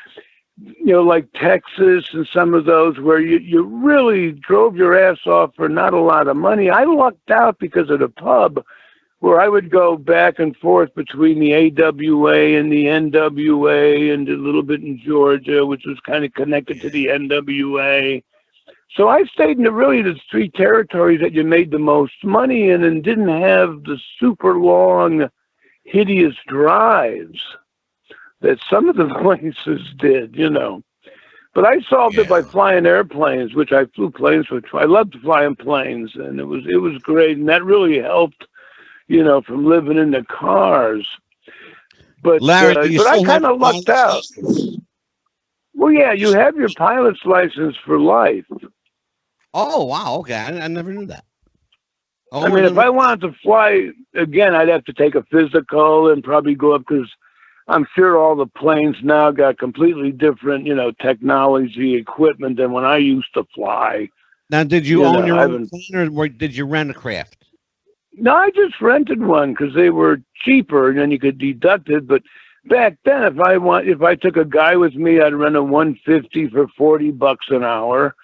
Speaker 4: like Texas and some of those where you really drove your ass off for not a lot of money. I lucked out because of the pub, where I would go back and forth between the AWA and the NWA and a little bit in Georgia, which was kind of connected to the NWA. So I stayed in the 3 territories that you made the most money in and didn't have the super long, hideous drives that some of the places did, But I solved it by flying airplanes, which I flew planes, which I loved flying planes, and it was great, and that really helped, from living in the cars. But
Speaker 1: Larry,
Speaker 4: but I kind of lucked out. Well, yeah, you have your pilot's license for life.
Speaker 1: Oh, wow. Okay. I never knew that. Oh,
Speaker 4: I mean, if I wanted to fly again, I'd have to take a physical and probably go up, because I'm sure all the planes now got completely different, technology, equipment than when I used to fly.
Speaker 1: Now, did you own your own plane, or did you rent a craft?
Speaker 4: No, I just rented one because they were cheaper, and then you could deduct it. But back then, if I took a guy with me, I'd rent a 150 for $40 an hour.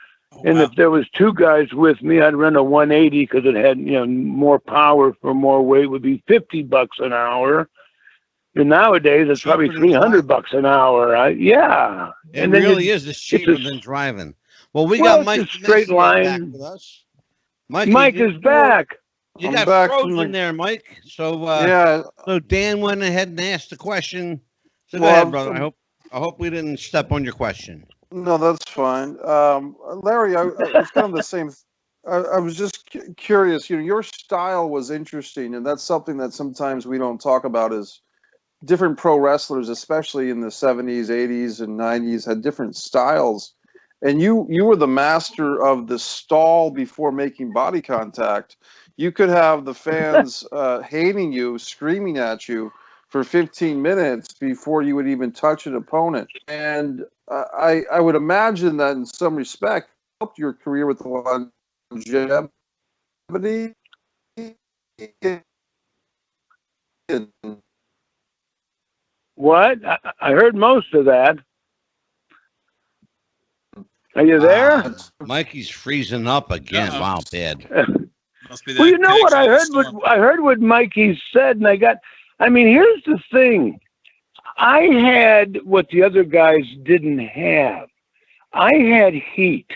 Speaker 4: And if there was 2 guys with me, I'd rent a 180 because it had, more power for more weight, would be $50 an hour. And nowadays, it's probably $300 an hour.
Speaker 1: It really is. It's cheaper than driving. Well, we got Mike.
Speaker 4: Straight line.
Speaker 1: Back with us.
Speaker 4: Mike is back.
Speaker 1: You
Speaker 3: I'm
Speaker 1: got
Speaker 3: back
Speaker 1: frozen there, Mike. So
Speaker 3: yeah.
Speaker 1: So Dan went ahead and asked the question. So go
Speaker 3: Well,
Speaker 1: ahead, brother. I hope we didn't step on your question.
Speaker 3: No, that's fine. Larry, it's kind of the same. I was just curious. Your style was interesting, and that's something that sometimes we don't talk about. Is different pro wrestlers, especially in the 70s, 80s, and 90s, had different styles. And you were the master of the stall before making body contact. You could have the fans hating you, screaming at you for 15 minutes before you would even touch an opponent. And I would imagine that in some respect helped your career with the longevity.
Speaker 4: What? I heard most of that. Are you there?
Speaker 1: Mikey's freezing up again.
Speaker 2: Uh-oh.
Speaker 1: Wow, bad.
Speaker 2: Must be
Speaker 4: Well, you know what I heard?
Speaker 2: storm.
Speaker 4: I heard what Mikey said, and I mean, here's the thing. I had what the other guys didn't have. I had heat.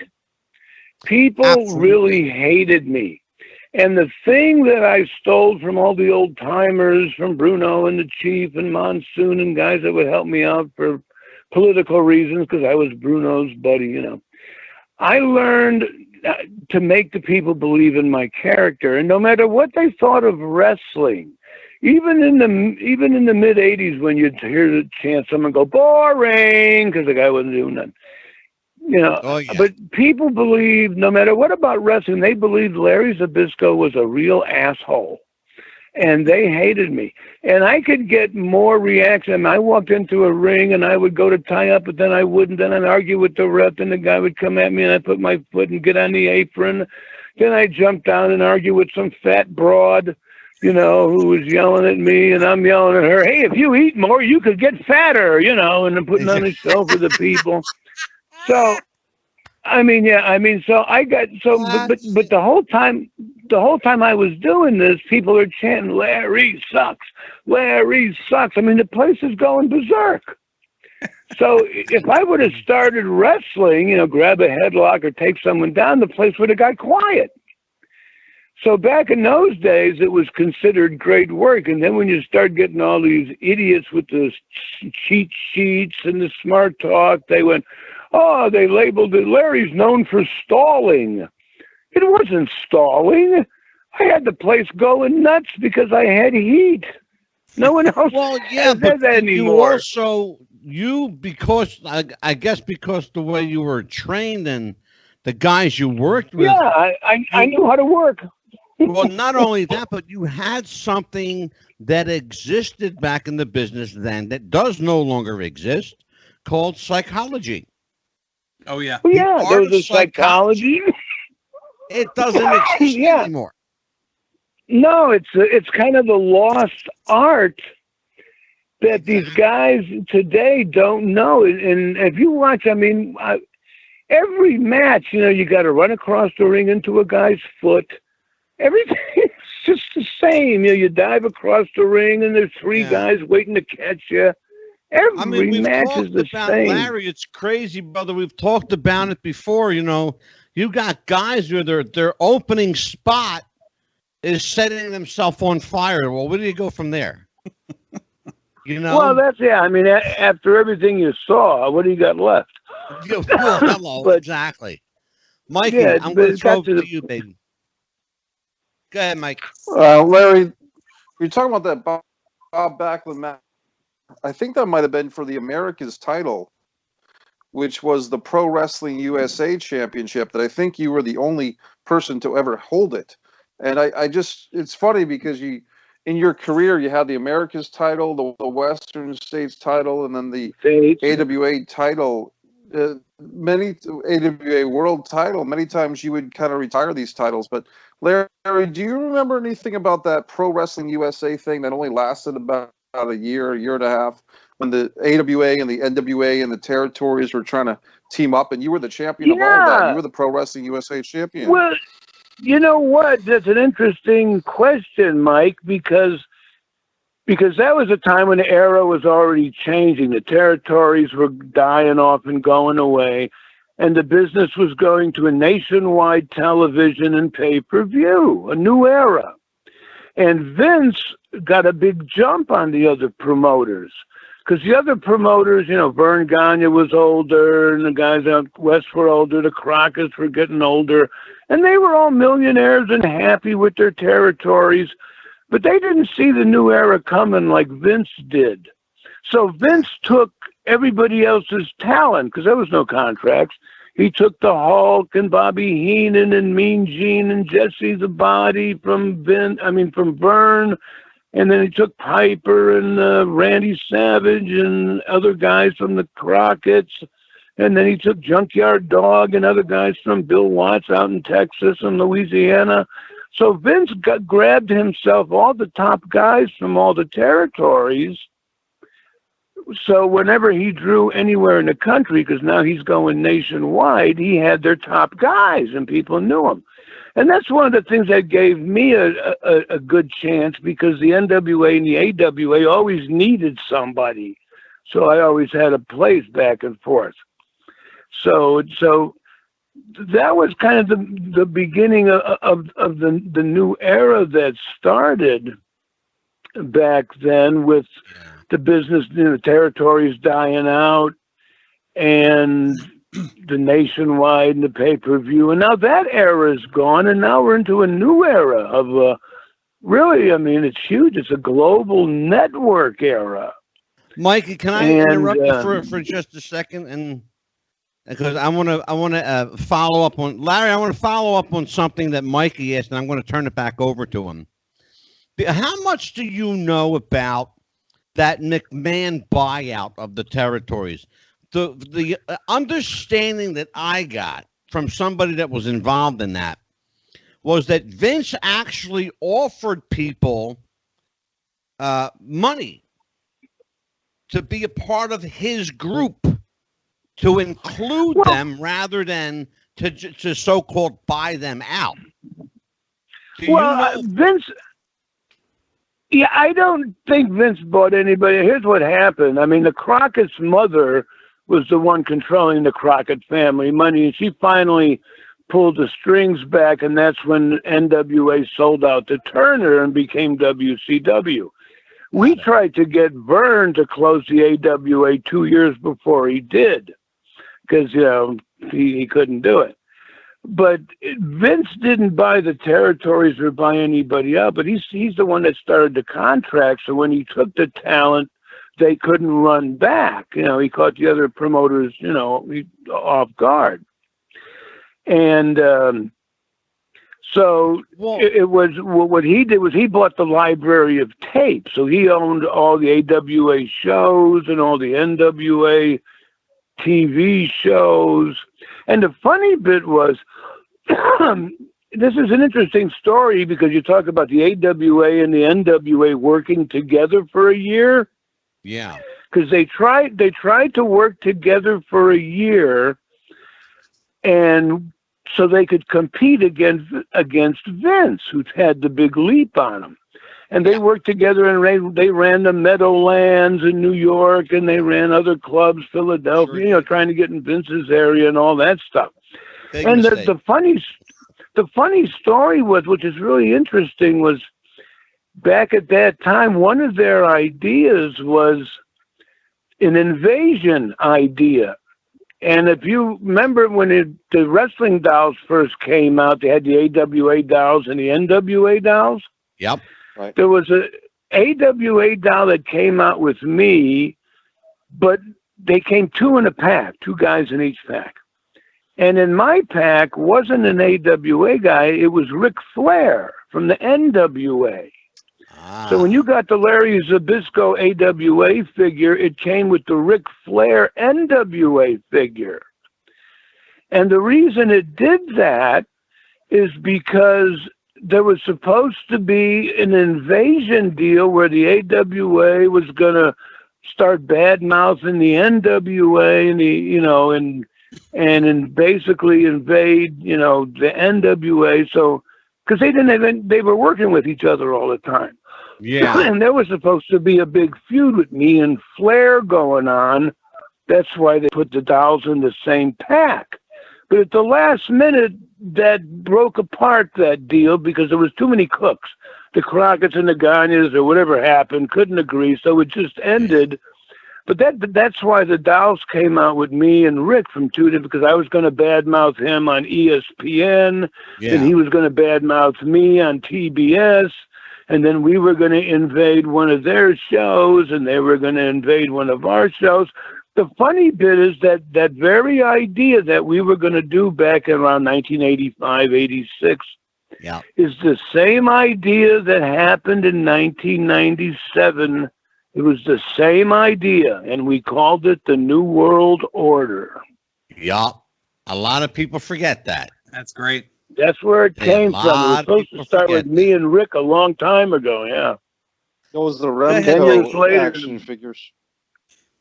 Speaker 4: People
Speaker 1: Absolutely.
Speaker 4: really hated me. And the thing that I stole from all the old timers, from Bruno and the Chief and Monsoon and guys that would help me out for political reasons, because I was Bruno's buddy, I learned to make the people believe in my character. And no matter what they thought of wrestling, even in the mid 80s, when you'd hear the chant, someone go boring because the guy wasn't doing nothing.
Speaker 1: Oh, yeah.
Speaker 4: But people believed, no matter what about wrestling, they believed Larry Zbyszko was a real asshole. And they hated me. And I could get more reaction. I walked into a ring and I would go to tie up, but then I wouldn't. Then I'd argue with the ref, and the guy would come at me and I'd put my foot and get on the apron. Then I'd jump down and argue with some fat broad, who was yelling at me, and I'm yelling at her, hey, if you eat more, you could get fatter, and I'm putting on a show for the people. So, so I got, but the whole time I was doing this, people are chanting, Larry sucks, Larry sucks. I mean, the place is going berserk. So if I would have started wrestling, grab a headlock or take someone down, the place would have got quiet. So back in those days, it was considered great work. And then when you start getting all these idiots with the cheat sheets and the smart talk, they went, oh, they labeled it, Larry's known for stalling. It wasn't stalling. I had the place going nuts because I had heat. No one else
Speaker 1: said that
Speaker 4: anymore.
Speaker 1: Because I guess because the way you were trained and the guys you worked with.
Speaker 4: Yeah, I knew how to work.
Speaker 1: Well, not only that, but you had something that existed back in the business then that does no longer exist, called psychology.
Speaker 2: Oh, yeah.
Speaker 4: Well, yeah, there was a psychology.
Speaker 1: It doesn't exist anymore.
Speaker 4: No, it's kind of the lost art that these guys today don't know. And if you watch, every match, you got to run across the ring into a guy's foot. Everything's just the same. You dive across the ring and there's three guys waiting to catch you. Every match is the same.
Speaker 1: Larry, it's crazy, brother. We've talked about it before. You got guys where their opening spot is setting themselves on fire. Well, where do you go from there?
Speaker 4: Well, that's after everything you saw, what do you got left?
Speaker 1: Hello, exactly. Mikey, I'm going to throw it to you, baby. Go ahead, Mike.
Speaker 3: Larry, you're talking about that Bob Backlund match. I think that might have been for the America's title, which was the Pro Wrestling USA Championship, that I think you were the only person to ever hold it. And it's funny because in your career, you had the America's title, the Western States title, and then the AWA title, many AWA World title. Many times you would kind of retire these titles. But Larry, do you remember anything about that Pro Wrestling USA thing that only lasted about a year and a half, when the AWA and the NWA and the territories were trying to team up, and you were the champion of all that? You were the Pro Wrestling USA champion.
Speaker 4: Well, you know what? That's an interesting question, Mike, because that was a time when the era was already changing. The territories were dying off and going away, and the business was going to a nationwide television and pay-per-view, a new era. And Vince got a big jump on the other promoters. Because the other promoters, Vern Gagne was older, and the guys out west were older, the Crockett's were getting older, and they were all millionaires and happy with their territories, but they didn't see the new era coming like Vince did. So Vince took everybody else's talent, because there was no contracts. He took the Hulk and Bobby Heenan and Mean Gene and Jesse the Body from Vern. And then he took Piper and Randy Savage and other guys from the Crockett's. And then he took Junkyard Dog and other guys from Bill Watts out in Texas and Louisiana. So Vince grabbed himself all the top guys from all the territories. So whenever he drew anywhere in the country, because now he's going nationwide, he had their top guys and people knew them. And that's one of the things that gave me a good chance, because the NWA and the AWA always needed somebody. So I always had a place back and forth. So that was kind of the beginning of the new era that started back then, with the business, the territories dying out and the nationwide and the pay-per-view. And now that era is gone, and now we're into a new era of really, it's huge. It's a global network era.
Speaker 1: Mike, can I interrupt you for just a second? And because I want to follow up on Larry. I want to follow up on something that Mikey asked, and I'm going to turn it back over to him. How much do you know about that McMahon buyout of the territories? The understanding that I got from somebody that was involved in that was that Vince actually offered people money to be a part of his group, to include them rather than to so-called buy them out.
Speaker 4: Vince... Yeah, I don't think Vince bought anybody. Here's what happened. The Crockett's mother was the one controlling the Crockett family money, and she finally pulled the strings back, and that's when NWA sold out to Turner and became WCW. We tried to get Vern to close the AWA 2 years before he did, because, he couldn't do it. But Vince didn't buy the territories or buy anybody out, but he's the one that started the contract. So when he took the talent, they couldn't run back. He caught the other promoters, off guard. And it was what he did was he bought the library of tapes. So he owned all the AWA shows and all the NWA TV shows. And the funny bit was, this is an interesting story, because you talk about the AWA and the NWA working together for a year.
Speaker 1: Yeah.
Speaker 4: Because they tried to work together for a year, and so they could compete against Vince, who had the big leap on him. And they worked together, and they ran the Meadowlands in New York, and they ran other clubs, Philadelphia, trying to get in Vince's area and all that stuff. And the funny story was, which is really interesting, was back at that time, one of their ideas was an invasion idea. And if you remember when the wrestling dolls first came out, they had the AWA dolls and the NWA dolls.
Speaker 1: Yep.
Speaker 3: Right.
Speaker 4: There was a AWA doll that came out with me, but they came two in a pack, two guys in each pack. And in my pack wasn't an AWA guy, it was Ric Flair from the NWA. So when you got the Larry Zbyszko AWA figure, it came with the Ric Flair NWA figure. And the reason it did that is because there was supposed to be an invasion deal where the AWA was going to start bad-mouthing the NWA and basically invade, the NWA. So, because they were working with each other all the time.
Speaker 1: Yeah.
Speaker 4: And there was supposed to be a big feud with me and Flair going on. That's why they put the dolls in the same pack. But at the last minute, that broke apart that deal because there was too many cooks. the Crockett's and the Gagnes or whatever happened, couldn't agree, so it just ended. But that's why the Dolls came out with me and Rick from two different, because I was going to badmouth him on ESPN, and he was going to badmouth me on TBS, and then we were going to invade one of their shows, and they were going to invade one of our shows. The funny bit is that very idea that we were going to do back around 1985, 86 is the same idea that happened in 1997. It was the same idea, and we called it the New World Order.
Speaker 1: Yeah. A lot of people forget that.
Speaker 2: That's great.
Speaker 4: That's where it came from. It was supposed to start with me and Rick a long time ago, yeah.
Speaker 3: Those are the
Speaker 4: Remco
Speaker 3: action figures.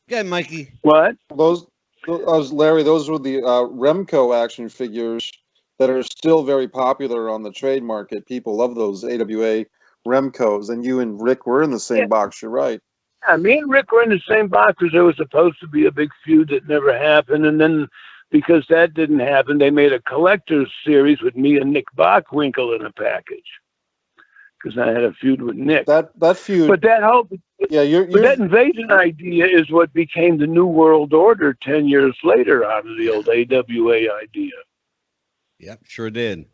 Speaker 1: Yeah, Mikey.
Speaker 4: What?
Speaker 3: Those Larry, those were the Remco action figures that are still very popular on the trade market. People love those AWA Remcos, and you and Rick were in the same box, you're right.
Speaker 4: Yeah, me and Rick were in the same box because there was supposed to be a big feud that never happened. And then because that didn't happen, they made a collector's series with me and Nick Bockwinkel in a package. Because I had a feud with Nick.
Speaker 3: That feud.
Speaker 4: But that whole
Speaker 3: that
Speaker 4: invasion idea is what became the New World Order 10 years later out of the old AWA idea.
Speaker 1: Yep, sure did.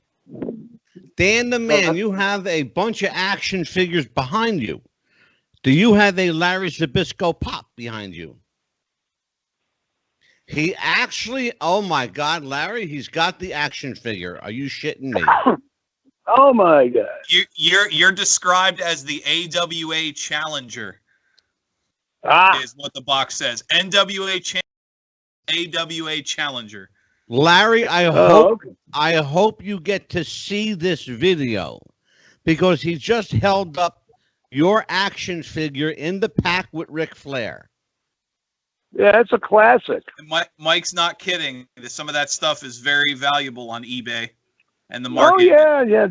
Speaker 1: Dan the Man, you have a bunch of action figures behind you. Do you have a Larry Zbyszko pop behind you? He actually, oh my God, Larry, he's got the action figure. Are you shitting me?
Speaker 4: Oh my God!
Speaker 2: You're described as the AWA Challenger. Is what the box says. AWA Challenger.
Speaker 1: Larry, I hope you get to see this video, because he just held up your action figure in the pack with Ric Flair.
Speaker 4: Yeah, it's a classic.
Speaker 2: Mike's not kidding. Some of that stuff is very valuable on eBay and the market.
Speaker 4: Oh, yeah,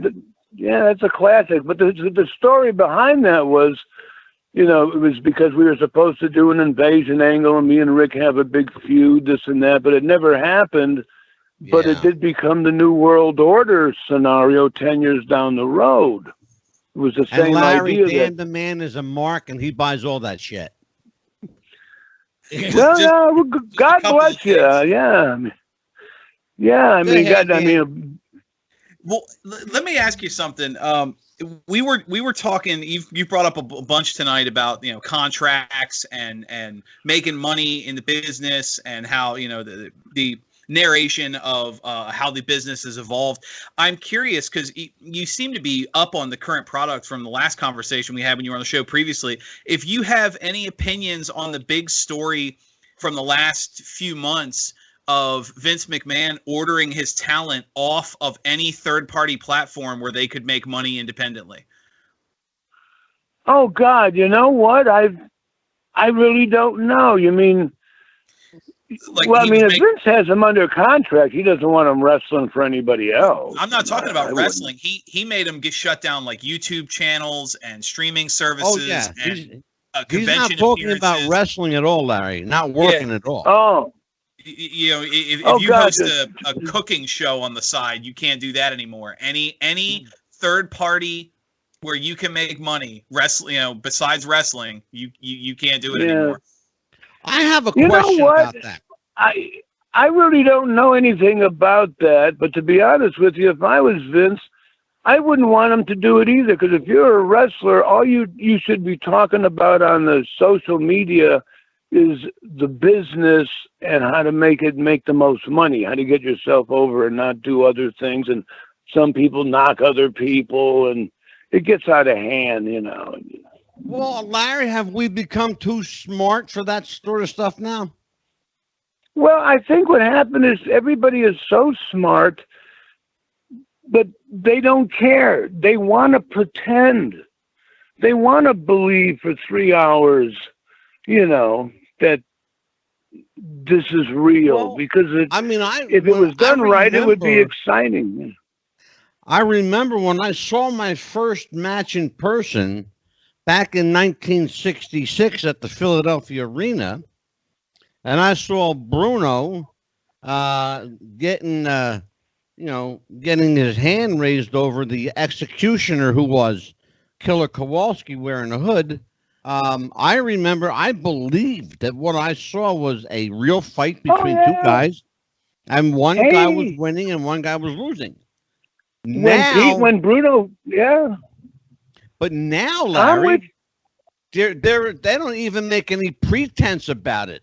Speaker 4: that's a classic. But the story behind that was, it was because we were supposed to do an invasion angle, and me and Rick have a big feud, this and that, but it never happened. But it did become the New World Order scenario 10 years down the road. It was the same
Speaker 1: Larry,
Speaker 4: idea.
Speaker 1: Dan the Man is a mark, and he buys all that shit.
Speaker 4: Well, God bless you. Yeah.
Speaker 2: Well, let me ask you something. We were talking. You brought up a bunch tonight about contracts and making money in the business, and how the narration of how the business has evolved. I'm curious because you seem to be up on the current product from the last conversation we had when you were on the show previously. If you have any opinions on the big story from the last few months of Vince McMahon ordering his talent off of any third-party platform where they could make money independently.
Speaker 4: Oh God, you know what? I really don't know. You mean? If Vince has him under contract, he doesn't want him wrestling for anybody else.
Speaker 2: I'm not talking about wrestling. He made him get shut down like YouTube channels and streaming services.
Speaker 1: Oh, yeah.
Speaker 2: And
Speaker 1: he's not talking about wrestling at all, Larry. Not working at all.
Speaker 4: Oh.
Speaker 2: If you host a cooking show on the side, you can't do that anymore. Any third party where you can make money, wrestling, besides wrestling, you can't do it anymore.
Speaker 1: I have a question about that.
Speaker 4: I really don't know anything about that, but to be honest with you, if I was Vince, I wouldn't want him to do it either, because if you're a wrestler, all you should be talking about on the social media is the business and how to make the most money, how to get yourself over and not do other things. And some people knock other people, and it gets out of hand,
Speaker 1: Well, Larry, have we become too smart for that sort of stuff now?
Speaker 4: Well, I think what happened is everybody is so smart, but they don't care. They want to pretend. They want to believe for 3 hours, that this is real, because if it was done right, it would be exciting.
Speaker 1: I remember when I saw my first match in person back in 1966 at the Philadelphia Arena, and I saw Bruno getting his hand raised over the executioner who was Killer Kowalski wearing a hood. I believed that what I saw was a real fight between two guys, and one guy was winning and one guy was losing.
Speaker 4: When Bruno,
Speaker 1: but now, Larry, they don't even make any pretense about it.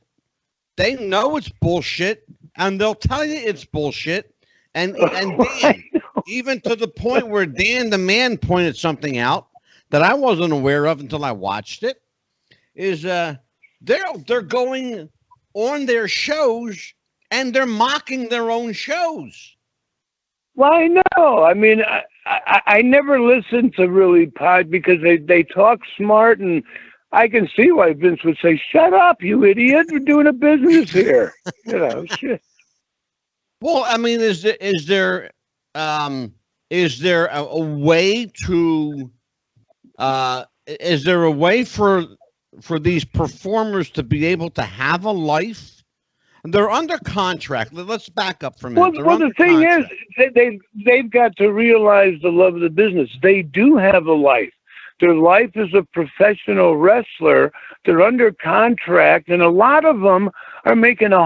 Speaker 1: They know it's bullshit, and they'll tell you it's bullshit. And Dan, even to the point where Dan the man pointed something out that I wasn't aware of until I watched it, is they're going on their shows and they're mocking their own shows.
Speaker 4: Well, I know. I mean, I never listened to really pod because they talk smart, and I can see why Vince would say, "Shut up, you idiot! We're doing a business here." Shit.
Speaker 1: Well, I mean, is there a way to is there a way for these performers to be able to have a life? They're under contract. Let's back up for a minute.
Speaker 4: Well, the thing is, they've got to realize the love of the business. They do have a life. Their life is a professional wrestler. They're under contract, and a lot of them are making a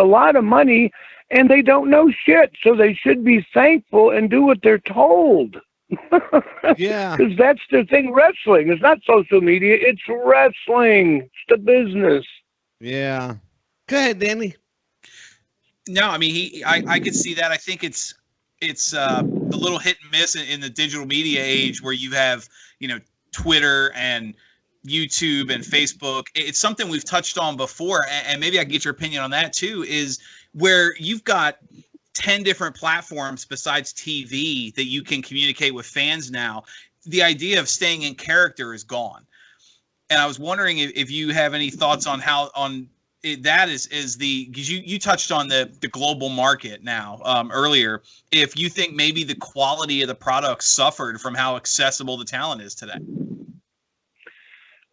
Speaker 4: lot of money, and they don't know shit. So they should be thankful and do what they're told.
Speaker 1: Yeah.
Speaker 4: Because that's the thing. Wrestling. It's not social media. It's wrestling. It's the business.
Speaker 1: Yeah. Go ahead, Danny.
Speaker 2: No, I mean, I could see that. I think it's a little hit and miss in the digital media age where you have, Twitter and YouTube and Facebook. It's something we've touched on before, and maybe I can get your opinion on that too, is where you've got 10 different platforms besides TV that you can communicate with fans now. The idea of staying in character is gone. And I was wondering if you have any thoughts on how that is because you touched on the global market now earlier. If you think maybe the quality of the product suffered from how accessible the talent is today.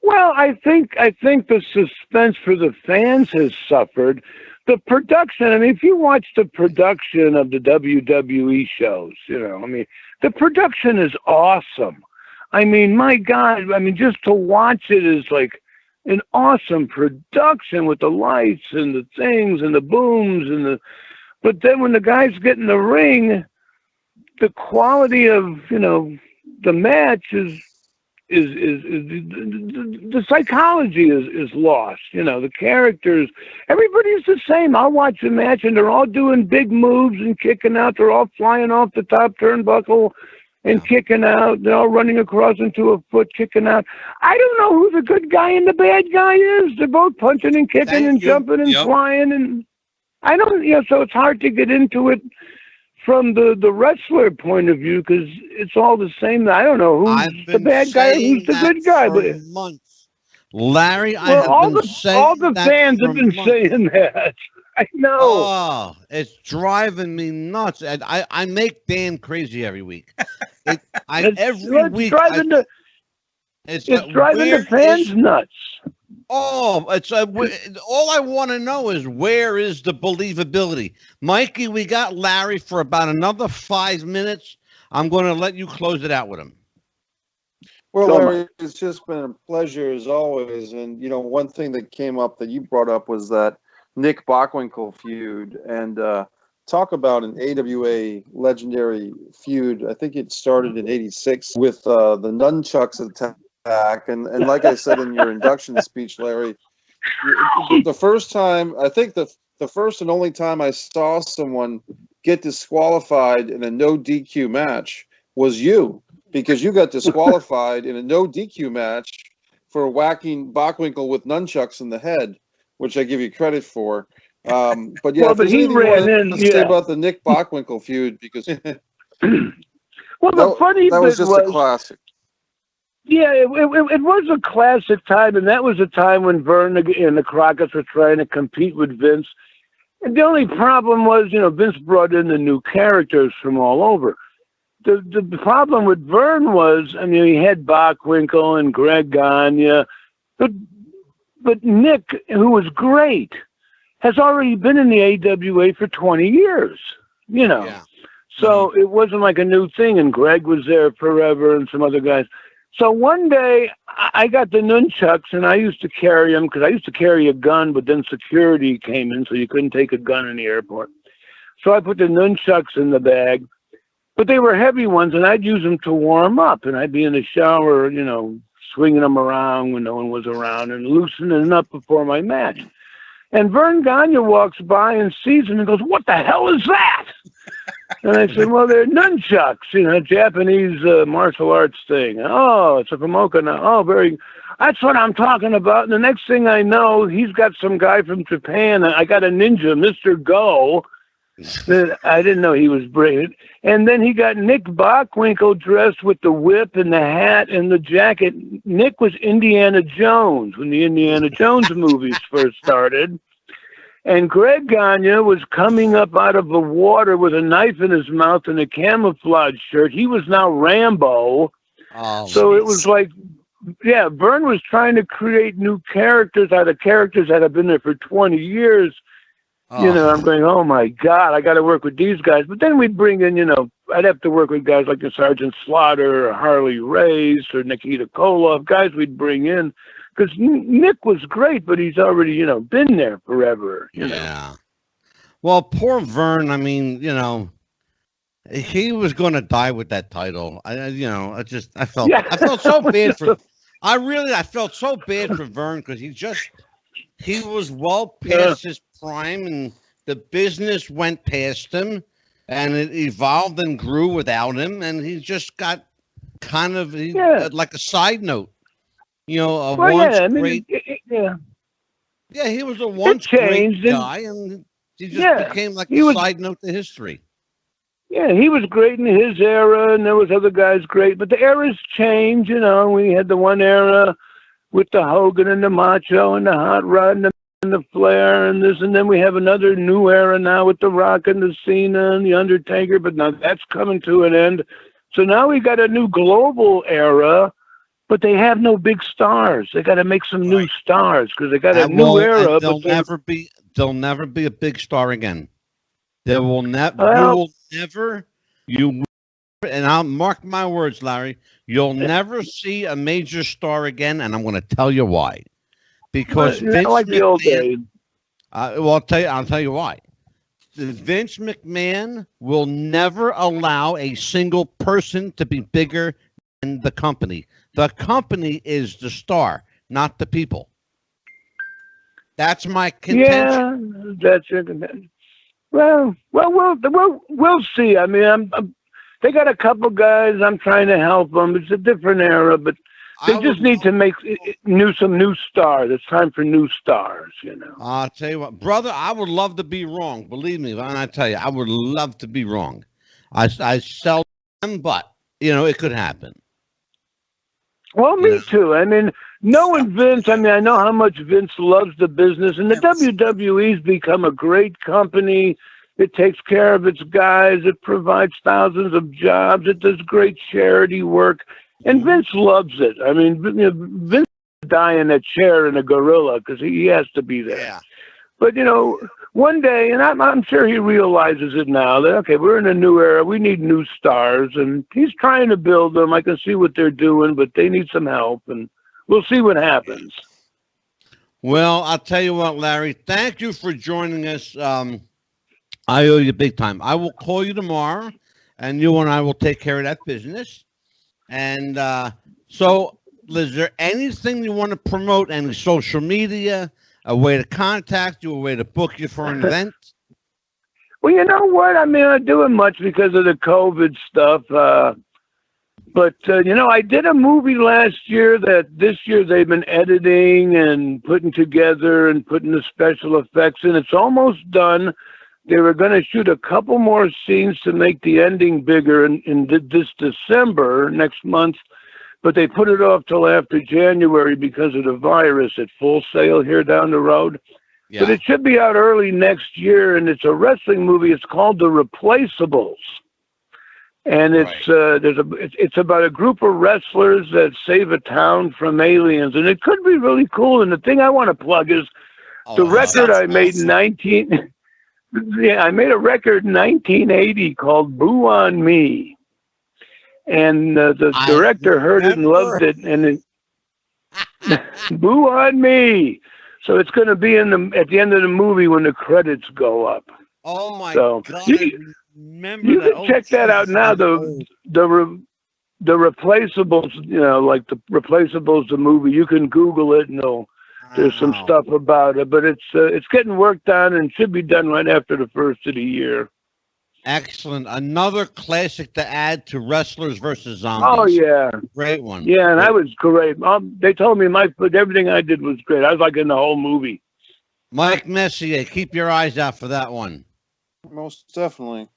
Speaker 4: Well, I think the suspense for the fans has suffered. The production, I mean, if you watch the production of the WWE shows, the production is awesome. I mean, my God, just to watch it is like an awesome production with the lights and the things and the booms but then when the guys get in the ring, the quality of the match is the psychology is lost. The characters, everybody's the same. I'll watch a match and they're all doing big moves and kicking out. They're all flying off the top turnbuckle and kicking out. They're all running across into a foot, kicking out. I don't know who the good guy and the bad guy is. They're both punching and kicking and jumping and flying, and I don't. So it's hard to get into it from the wrestler point of view because it's all the same. I don't know who's the bad guy and who's the good guy.
Speaker 1: But months, Larry,
Speaker 4: all the fans have been saying that. I know.
Speaker 1: Oh, it's driving me nuts. I make Dan crazy every week. It's driving
Speaker 4: the fans nuts.
Speaker 1: Oh, it's all I want to know is where is the believability, Mikey? We got Larry for about another 5 minutes. I'm going to let you close it out with him.
Speaker 3: Well, Larry, it's just been a pleasure as always. And one thing that came up that you brought up was that Nick Bockwinkel feud, and talk about an AWA legendary feud. I think it started in '86 with the nunchucks attack, and like I said in your induction speech, Larry, the first time, I think the first and only time I saw someone get disqualified in a no DQ match was you, because you got disqualified in a no DQ match for whacking Bockwinkel with nunchucks in the head, which I give you credit for. But yeah,
Speaker 4: but he ran in.
Speaker 3: Say about the Nick Bockwinkel feud, because
Speaker 4: the funny bit
Speaker 3: was just a classic.
Speaker 4: Yeah, it was a classic time, and that was a time when Vern and the Crockett's were trying to compete with Vince. And the only problem was, Vince brought in the new characters from all over. The problem with Vern was, he had Bockwinkel and Greg Gagne, but Nick, who was great, has already been in the AWA for 20 years,
Speaker 1: Yeah.
Speaker 4: So it wasn't like a new thing, and Greg was there forever and some other guys. So one day I got the nunchucks, and I used to carry them because I used to carry a gun, but then security came in, so you couldn't take a gun in the airport. So I put the nunchucks in the bag, but they were heavy ones, and I'd use them to warm up, and I'd be in the shower, you know, swinging them around when no one was around and loosening up before my match. And Vern Gagne walks by and sees them and goes, "What the hell is that?" And I said, "Well, they're nunchucks, you know, Japanese martial arts thing." "Oh, it's a from Okinawa." "Oh, very. That's what I'm talking about." And the next thing I know, he's got some guy from Japan. I got a ninja, Mr. Go, that I didn't know he was brilliant. And then he got Nick Bockwinkel dressed with the whip and the hat and the jacket. Nick was Indiana Jones when the Indiana Jones movies first started. And Greg Gagne was coming up out of the water with a knife in his mouth and a camouflage shirt. He was now Rambo.
Speaker 1: Oh,
Speaker 4: so it was like, yeah, Vern was trying to create new characters out of characters that have been there for 20 years. You know, I'm going, oh, my God, I got to work with these guys. But then we'd bring in, you know, I'd have to work with guys like the Sergeant Slaughter or Harley Race or Nikita Koloff, guys we'd bring in. Because Nick was great, but he's already, you know, been there forever. You know?
Speaker 1: Well, poor Vern, I mean, you know, he was going to die with that title. I felt so bad for, I felt so bad for Vern because he was well past his prime and the business went past him and it evolved and grew without him. And he just got kind of like a side note. You know, great. He was a once great guy, and he just became like a side note to history.
Speaker 4: Yeah, he was great in his era, and there was other guys great, but the eras change. You know, we had the one era with the Hogan and the Macho and the Hot Rod and the Flair and this, and then we have another new era now with the Rock and the Cena and the Undertaker. But now that's coming to an end. So now we got a new global era. But they have no big stars. They got to make some new stars because they got a new era.
Speaker 1: They'll never be a big star again. There will never. And I'll mark my words, Larry. You'll never see a major star again, and I'm going to tell you why. Because Vince
Speaker 4: like the old days.
Speaker 1: I'll tell you why. Vince McMahon will never allow a single person to be bigger than the company. The company is the star, not the people. That's my contention.
Speaker 4: Yeah, that's your contention. Well, we'll see. I mean, they got a couple guys. I'm trying to help them. It's a different era, but they just need to make some new stars. It's time for new stars, you know.
Speaker 1: I'll tell you what, brother, I would love to be wrong. Believe me, when I tell you, I would love to be wrong. I seldom, but, you know, it could happen.
Speaker 4: Well, me too. I mean, knowing Vince, I mean, I know how much Vince loves the business, and the WWE's become a great company. It takes care of its guys. It provides thousands of jobs. It does great charity work, and Vince loves it. I mean, Vince is dying in a chair in a gorilla because he has to be there.
Speaker 1: Yeah.
Speaker 4: But, you know, one day, and I'm sure he realizes it now, that, okay, we're in a new era. We need new stars, and he's trying to build them. I can see what they're doing, but they need some help, and we'll see what happens.
Speaker 1: Well, I'll tell you what, Larry, thank you for joining us. I owe you big time. I will call you tomorrow, and you and I will take care of that business. And so is there anything you want to promote, any social media, a way to contact you, a way to book you for an event?
Speaker 4: Well, you know what? I mean, I'm not doing much because of the COVID stuff. But, you know, I did a movie last year that this year they've been editing and putting together and putting the special effects in. It's almost done. They were going to shoot a couple more scenes to make the ending bigger in this December, next month. But they put it off till after January because of the virus at Full Sail here down the road. Yeah. But it should be out early next year, and it's a wrestling movie. It's called The Replaceables. And it's about a group of wrestlers that save a town from aliens. And it could be really cool. And the thing I want to plug is the record I made in Yeah, I made a record in 1980 called "Boo on Me," and the director heard it and loved it, and "Boo on Me." So it's going to be at the end of the movie when the credits go up.
Speaker 1: Oh my God!
Speaker 4: You can check that out now. The Replaceables, like the Replaceables, the movie. You can Google it, and there's some stuff about it. But it's getting worked on and should be done right after the first of the year.
Speaker 1: Excellent. Another classic to add to Wrestlers versus Zombies.
Speaker 4: Oh yeah,
Speaker 1: great one.
Speaker 4: Yeah, and that was great. They told me everything I did was great. I was like in the whole movie.
Speaker 1: Mike Messier, keep your eyes out for that one.
Speaker 3: Most definitely.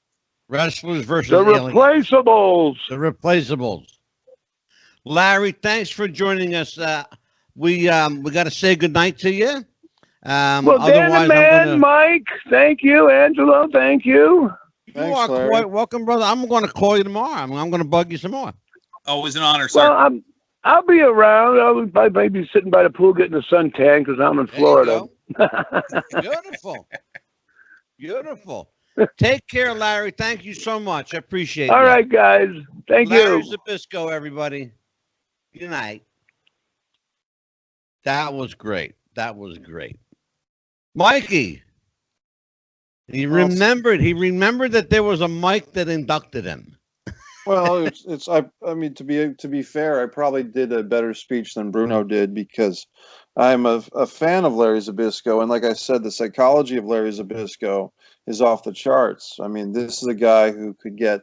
Speaker 1: Wrestlers versus
Speaker 4: the Replaceables.
Speaker 1: The Replaceables. Larry, thanks for joining us. We got to say goodnight to you.
Speaker 4: Well, Dan the Man, Mike, thank you. Angelo, thank you.
Speaker 1: You are quite welcome, brother. I'm going to call you tomorrow. I'm going to bug you some more.
Speaker 2: Always an honor, sir.
Speaker 4: Well, I'll be around. I'll be sitting by the pool getting a suntan because I'm in Florida.
Speaker 1: Beautiful. Beautiful. Take care, Larry. Thank you so much. I appreciate it.
Speaker 4: All right, guys. Thank you.
Speaker 1: Larry Zbyszko, everybody. Good night. That was great. That was great. Mikey. He remembered that there was a mic that inducted him.
Speaker 3: Well, I mean, to be fair, I probably did a better speech than Bruno did because I'm a fan of Larry Zbyszko, and like I said, the psychology of Larry Zbyszko is off the charts. I mean, this is a guy who could get,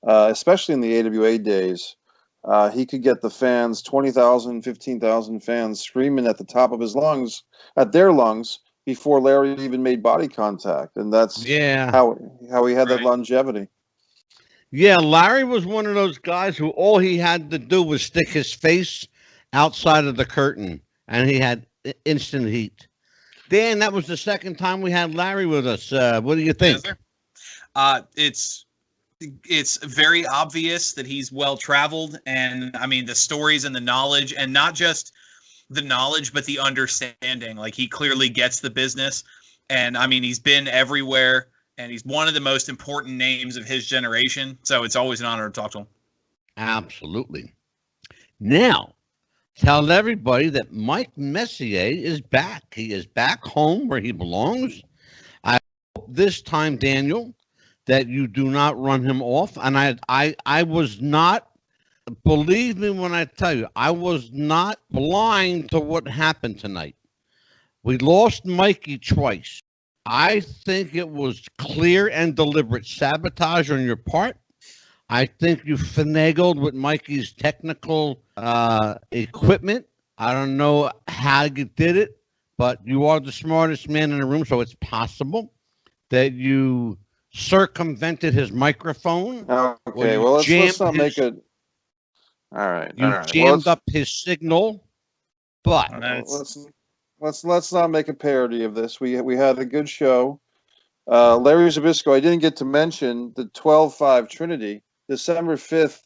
Speaker 3: especially in the AWA days, he could get the fans, 20,000, 15,000 fans screaming at the top of his lungs, at their lungs, before Larry even made body contact, and that's how he had that longevity.
Speaker 1: Yeah, Larry was one of those guys who all he had to do was stick his face outside of the curtain, and he had instant heat. Dan, that was the second time we had Larry with us. What do you think?
Speaker 2: It's very obvious that he's well traveled, and I mean the stories and the knowledge, and not just the knowledge, but the understanding. Like, he clearly gets the business, and I mean, he's been everywhere, and he's one of the most important names of his generation. So it's always an honor to talk to him. Absolutely.
Speaker 1: Now, tell everybody that Mike Messier is back. He is back home where he belongs. I hope this time, Daniel, that you do not run him off. And I was not, believe me when I tell you, I was not blind to what happened tonight. We lost Mikey twice. I think it was clear and deliberate sabotage on your part. I think you finagled with Mikey's technical equipment. I don't know how you did it, but you are the smartest man in the room, so it's possible that you circumvented his microphone.
Speaker 3: Okay, well, let's not make it. All right.
Speaker 1: You jammed up his signal, but
Speaker 3: let's not make a parody of this. We had a good show. Larry Zbyszko, I didn't get to mention the 12-5 Trinity. December 5th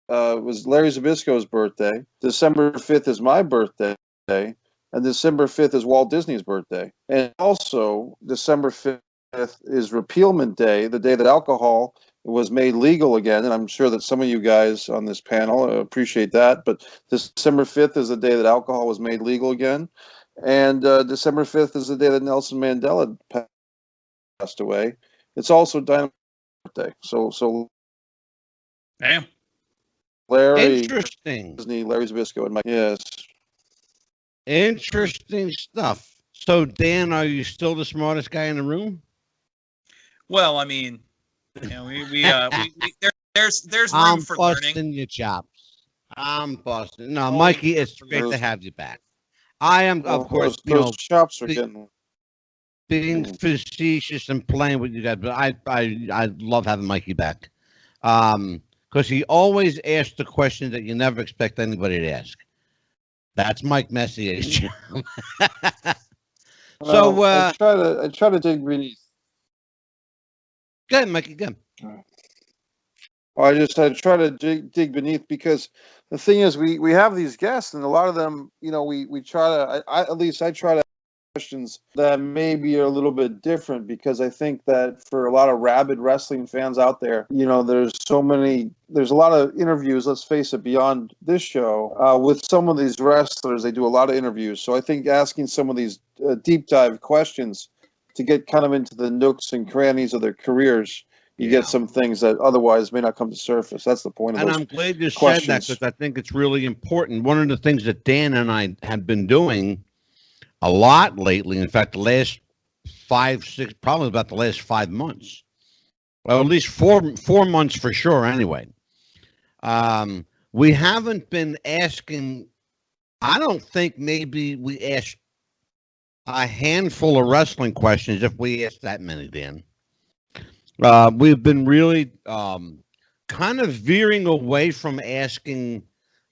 Speaker 3: was Larry Zbyszko's birthday. December 5th is my birthday, and December 5th is Walt Disney's birthday. And also, December 5th is Repealment Day, the day that alcohol was made legal again, and I'm sure that some of you guys on this panel appreciate that. But December 5th is the day that alcohol was made legal again, and December 5th is the day that Nelson Mandela passed away. It's also Dynamite's birthday. So
Speaker 2: damn.
Speaker 3: Larry,
Speaker 1: interesting.
Speaker 3: Disney, Larry Zbyszko, and Mike. Yes.
Speaker 1: Interesting stuff. So, Dan, are you still the smartest guy in the room?
Speaker 2: Well, I mean, you know, there's room for learning.
Speaker 1: I'm busting your chops. I'm busting. No, Mikey, it's great to have you back. I am, of course,
Speaker 3: those chops are getting
Speaker 1: being facetious and playing with you guys, but I love having Mikey back. Because he always asks the question that you never expect anybody to ask. That's Mike Messier's job. So
Speaker 3: I try to dig beneath.
Speaker 1: Go ahead, Mikey. Go ahead.
Speaker 3: I try to dig beneath, because the thing is, we have these guests, and a lot of them, you know, we try to. I try to questions that maybe are a little bit different, because I think that for a lot of rabid wrestling fans out there, there's a lot of interviews, let's face it, beyond this show, with some of these wrestlers. They do a lot of interviews. So I think asking some of these deep dive questions to get kind of into the nooks and crannies of their careers, you get some things that otherwise may not come to surface. That's the point of those
Speaker 1: questions. And I'm glad you
Speaker 3: questions.
Speaker 1: said that, because I think it's really important. One of the things that Dan and I have been doing a lot lately, in fact, the last 5 months, well, at least four months for sure anyway. We haven't been asking, I don't think maybe we asked a handful of wrestling questions, if we asked that many, Dan. We've been really kind of veering away from asking,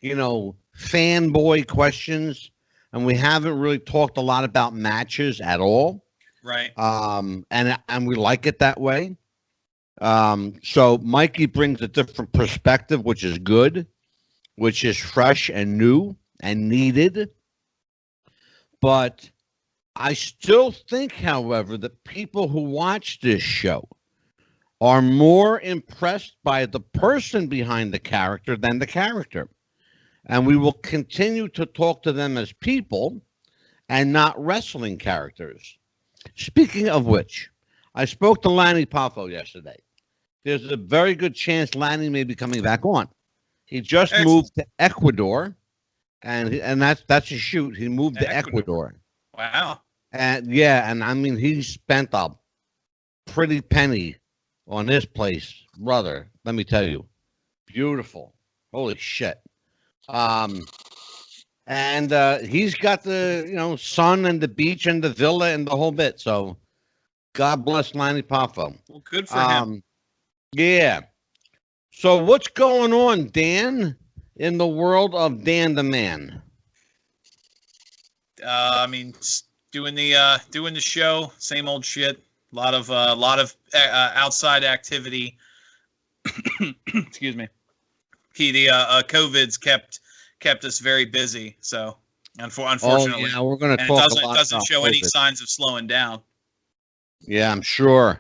Speaker 1: fanboy questions. And we haven't really talked a lot about matches at all.
Speaker 2: Right.
Speaker 1: And we like it that way. So Mikey brings a different perspective, which is good, which is fresh and new and needed. But I still think, however, that people who watch this show are more impressed by the person behind the character than the character. And we will continue to talk to them as people and not wrestling characters. Speaking of which, I spoke to Lanny Poffo yesterday. There's a very good chance Lanny may be coming back on. He just moved to Ecuador, and that's a shoot. He moved to Ecuador.
Speaker 2: Wow.
Speaker 1: And I mean, he spent a pretty penny on this place, brother. Let me tell you, beautiful. Holy shit. And he's got the sun and the beach and the villa and the whole bit. So God bless Lanny Poffo.
Speaker 2: Well, good for him.
Speaker 1: Yeah. So what's going on, Dan, in the world of Dan the Man?
Speaker 2: I mean, doing the show, same old shit. A lot of outside activity. Excuse me. The COVID's kept us very busy. So unfortunately,
Speaker 1: we're going to talk.
Speaker 2: It doesn't show any signs of slowing down.
Speaker 1: Yeah, I'm sure.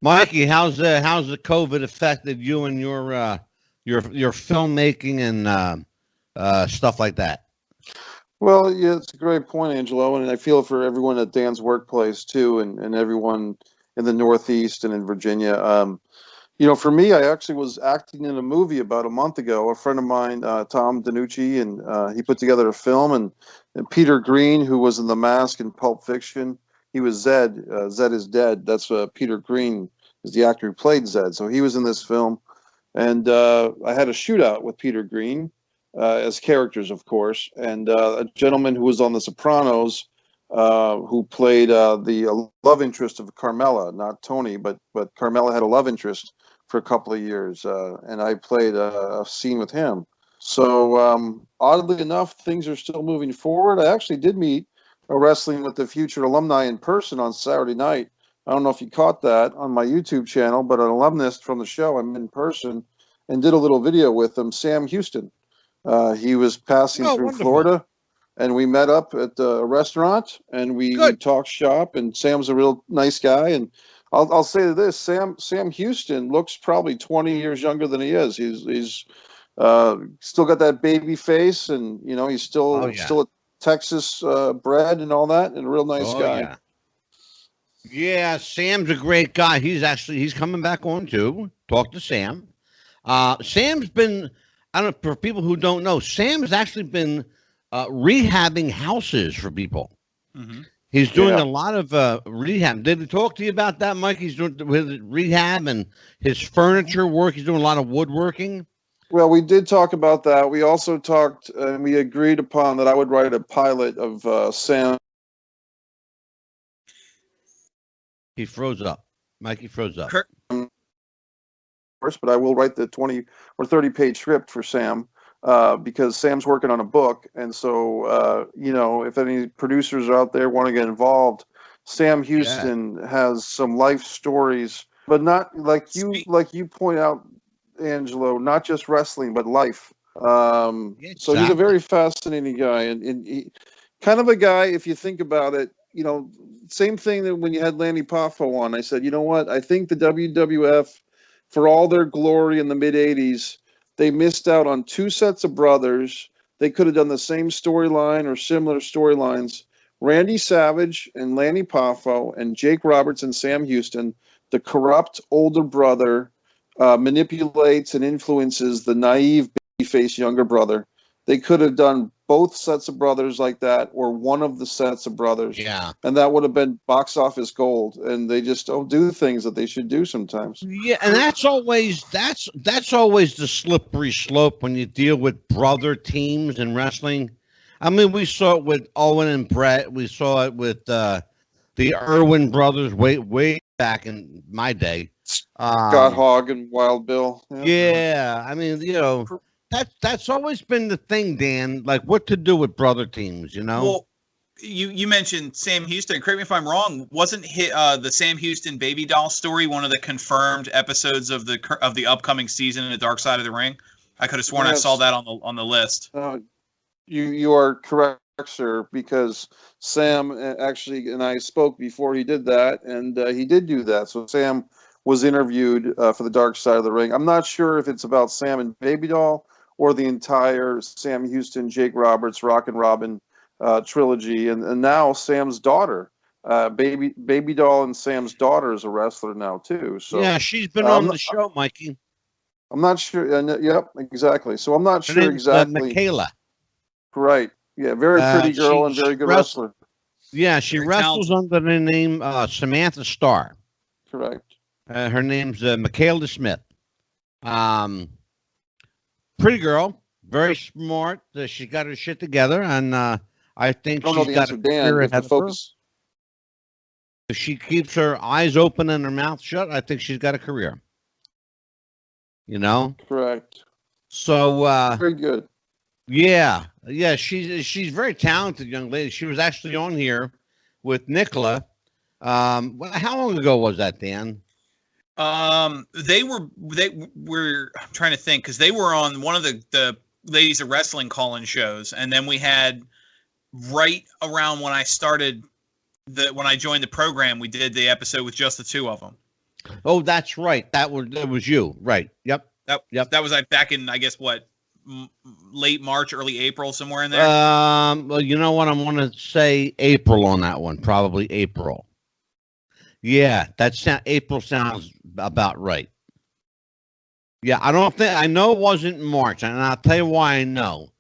Speaker 1: Mikey, how's the COVID affected you and your filmmaking and stuff like that?
Speaker 3: Well, yeah, it's a great point, Angelo, and I feel for everyone at Dan's workplace too, and everyone in the Northeast and in Virginia. For me, I actually was acting in a movie about a month ago. A friend of mine, Tom DiNucci, and he put together a film, and Peter Green, who was in The Mask and Pulp Fiction, he was Zed. Zed is dead. That's Peter Green is the actor who played Zed. So he was in this film, and I had a shootout with Peter Green. As characters, of course, and a gentleman who was on The Sopranos, who played the love interest of Carmela, not Tony, but Carmela had a love interest for a couple of years, and I played a scene with him. So oddly enough, things are still moving forward. I actually did meet a Wrestling with the Future alumni in person on Saturday night. I don't know if you caught that on my YouTube channel, but an alumnus from the show, I'm in person, and did a little video with him, Sam Houston. He was passing through Florida, and we met up at a restaurant, and we talked shop, and Sam's a real nice guy. And I'll say this, Sam Houston looks probably 20 years younger than he is. He's still got that baby face, and he's still a Texas bred and all that, and a real nice guy.
Speaker 1: Yeah, Sam's a great guy. He's coming back on too. Talk to Sam. Sam's been, I don't know, for people who don't know, Sam has actually been rehabbing houses for people. Mm-hmm. He's doing a lot of rehab. Did he talk to you about that, Mike? He's doing his rehab and his furniture work. He's doing a lot of woodworking.
Speaker 3: Well, we did talk about that. We also talked, and we agreed upon that I would write a pilot of Sam.
Speaker 1: He froze up. Mikey froze up.
Speaker 3: But I will write the 20 or 30-page script for Sam because Sam's working on a book. And so, if any producers out there want to get involved, Sam Houston has some life stories, but not like you point out, Angelo, not just wrestling, but life. So he's a very fascinating guy. And kind of a guy, if you think about it, same thing that when you had Lanny Poffo on, I said, you know what? I think the WWF, for all their glory in the mid-'80s, they missed out on two sets of brothers. They could have done the same storyline or similar storylines. Randy Savage and Lanny Poffo and Jake Roberts and Sam Houston, the corrupt older brother manipulates and influences the naive babyface younger brother. They could have done both sets of brothers like that, or one of the sets of brothers.
Speaker 1: Yeah.
Speaker 3: And that would have been box office gold. And they just don't do things that they should do sometimes.
Speaker 1: Yeah, and that's always the slippery slope when you deal with brother teams in wrestling. I mean, we saw it with Owen and Brett. We saw it with the Irwin brothers way back in my day.
Speaker 3: Scott Hogg and Wild Bill.
Speaker 1: Yeah, I mean, that's always been the thing, Dan. Like, what to do with brother teams,
Speaker 2: Well, you mentioned Sam Houston. Correct me if I'm wrong. Wasn't the Sam Houston baby doll story one of the confirmed episodes of the upcoming season in the Dark Side of the Ring? I could have sworn I saw that on the list.
Speaker 3: You are correct, sir, because Sam actually and I spoke before he did that, and he did do that. So Sam was interviewed for the Dark Side of the Ring. I'm not sure if it's about Sam and Baby Doll or the entire Sam Houston, Jake Roberts, Rock and Robin trilogy, and now Sam's daughter, Baby Doll, and Sam's daughter is a wrestler now too. So
Speaker 1: yeah, she's been on the show, Mikey.
Speaker 3: I'm not sure. Yep, exactly. So I'm not sure exactly.
Speaker 1: Michaela.
Speaker 3: Right. Yeah, very pretty girl and very good wrestler.
Speaker 1: Yeah, she wrestles under the name Samantha Starr.
Speaker 3: Correct.
Speaker 1: Her name's Michaela Smith. Pretty girl, very smart. She got her shit together, and I think she's got a career ahead of her. If she keeps her eyes open and her mouth shut, I think she's got a career.
Speaker 3: Correct.
Speaker 1: So
Speaker 3: very good.
Speaker 1: Yeah, she's very talented young lady. She was actually on here with Nicola. How long ago was that, Dan?
Speaker 2: They were I'm trying to think, because they were on one of the Ladies of Wrestling call-in shows, and then we had right around when I started when I joined the program, we did the episode with just the two of them.
Speaker 1: Oh, that's right. That was you, right? Yep.
Speaker 2: That was back in, I guess, what, late March, early April, somewhere in there.
Speaker 1: Well, you know what? I'm going to say April on that one. Probably April. Yeah, April sounds about right. Yeah, I know it wasn't March, and I'll tell you why I know.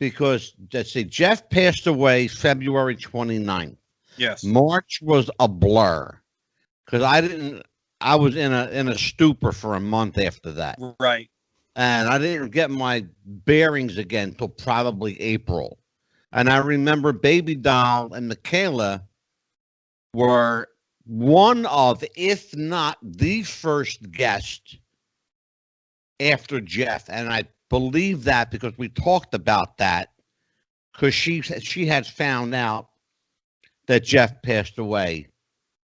Speaker 1: Because, let's see, Jeff passed away February 29th.
Speaker 2: Yes.
Speaker 1: March was a blur. Because I was in a stupor for a month after that.
Speaker 2: Right.
Speaker 1: And I didn't get my bearings again until probably April. And I remember Baby Doll and Michaela were one of, if not the first guest after Jeff. And I believe that because we talked about that, because she had found out that Jeff passed away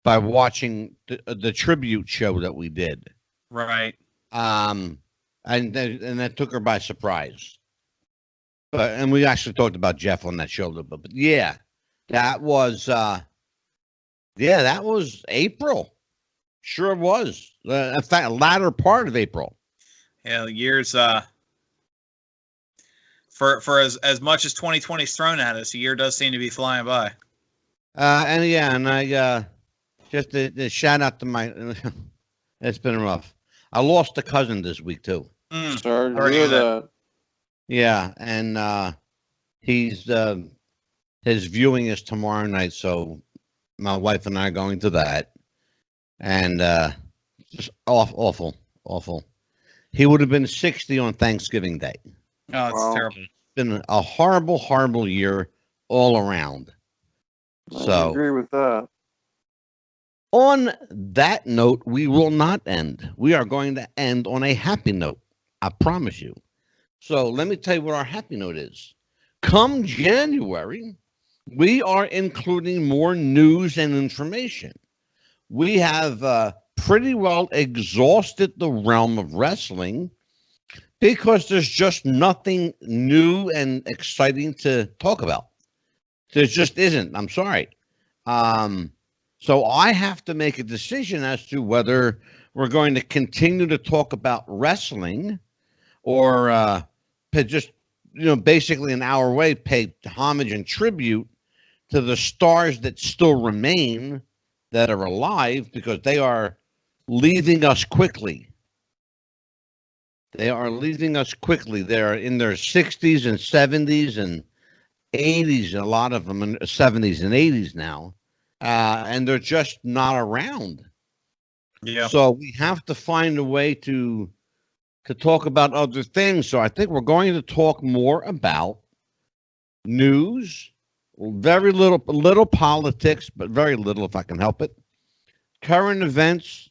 Speaker 1: by watching the tribute show that we did.
Speaker 2: Right.
Speaker 1: And that took her by surprise. And we actually talked about Jeff on that show a little bit. But yeah, that was April. Sure was. In fact, latter part of April.
Speaker 2: Yeah, the years for as much as 2020's thrown at us, the year does seem to be flying by.
Speaker 1: And I just a shout out to my. It's been rough. I lost a cousin this week too.
Speaker 3: Sorry to hear that.
Speaker 1: Yeah, and his viewing is tomorrow night, so my wife and I are going to that, and just awful. He would have been 60 on Thanksgiving Day.
Speaker 2: Oh, it's terrible.
Speaker 1: It's been a horrible year all around.
Speaker 3: I agree with that.
Speaker 1: On that note, we will not end. We are going to end on a happy note. I promise you. So let me tell you what our happy note is. Come January, we are including more news and information. We have pretty well exhausted the realm of wrestling because there's just nothing new and exciting to talk about. There just isn't. I'm sorry. So I have to make a decision as to whether we're going to continue to talk about wrestling or just, basically in our way, pay homage and tribute to the stars that still remain, that are alive, because they are leaving us quickly. They are leaving us quickly. They're in their 60s and 70s and 80s, a lot of them in 70s and 80s now, and they're just not around.
Speaker 2: Yeah.
Speaker 1: So we have to find a way to talk about other things. So I think we're going to talk more about news, very little politics, but very little if I can help it. Current events.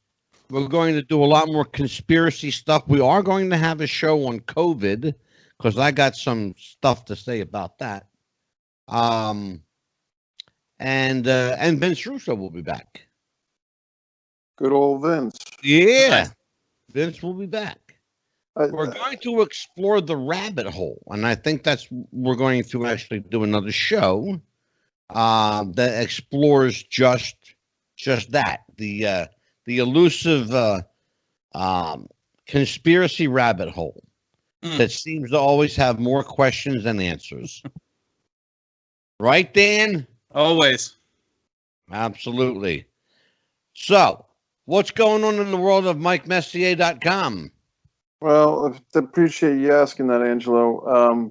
Speaker 1: We're going to do a lot more conspiracy stuff. We are going to have a show on COVID because I got some stuff to say about that. And Vince Russo will be back.
Speaker 3: Good old Vince.
Speaker 1: Yeah, Vince will be back. We're going to explore the rabbit hole, and I think we're going to actually do another show that explores just that, the elusive conspiracy rabbit hole that seems to always have more questions than answers. Right, Dan?
Speaker 2: Always.
Speaker 1: Absolutely. So, what's going on in the world of MikeMessier.com?
Speaker 3: Well, I appreciate you asking that, Angelo.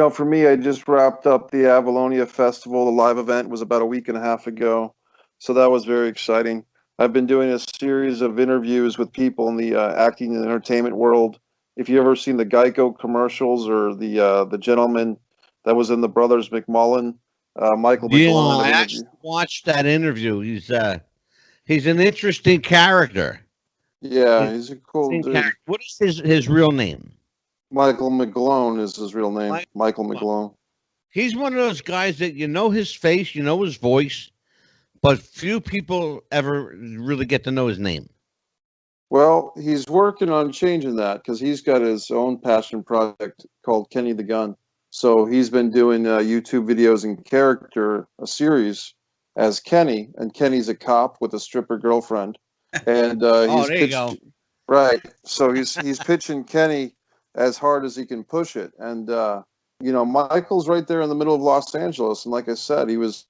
Speaker 3: For me, I just wrapped up the Avalonia Festival. The live event was about a week and a half ago, so that was very exciting. I've been doing a series of interviews with people in the acting and entertainment world. If you ever seen the Geico commercials or the gentleman that was in the Brothers McMullen, Michael McGlone.
Speaker 1: I actually watched that interview. He's an interesting character.
Speaker 3: Yeah, he's a cool dude.
Speaker 1: What is his real name?
Speaker 3: Michael McGlone is his real name. Michael McGlone.
Speaker 1: He's one of those guys that you know his face, you know his voice, but few people ever really get to know his name.
Speaker 3: Well, he's working on changing that because he's got his own passion project called Kenny the Gun. So he's been doing YouTube videos in character, a series as Kenny, and Kenny's a cop with a stripper girlfriend. And he's
Speaker 1: there you go.
Speaker 3: Right. So he's pitching Kenny as hard as he can push it. And Michael's right there in the middle of Los Angeles. And like I said, he was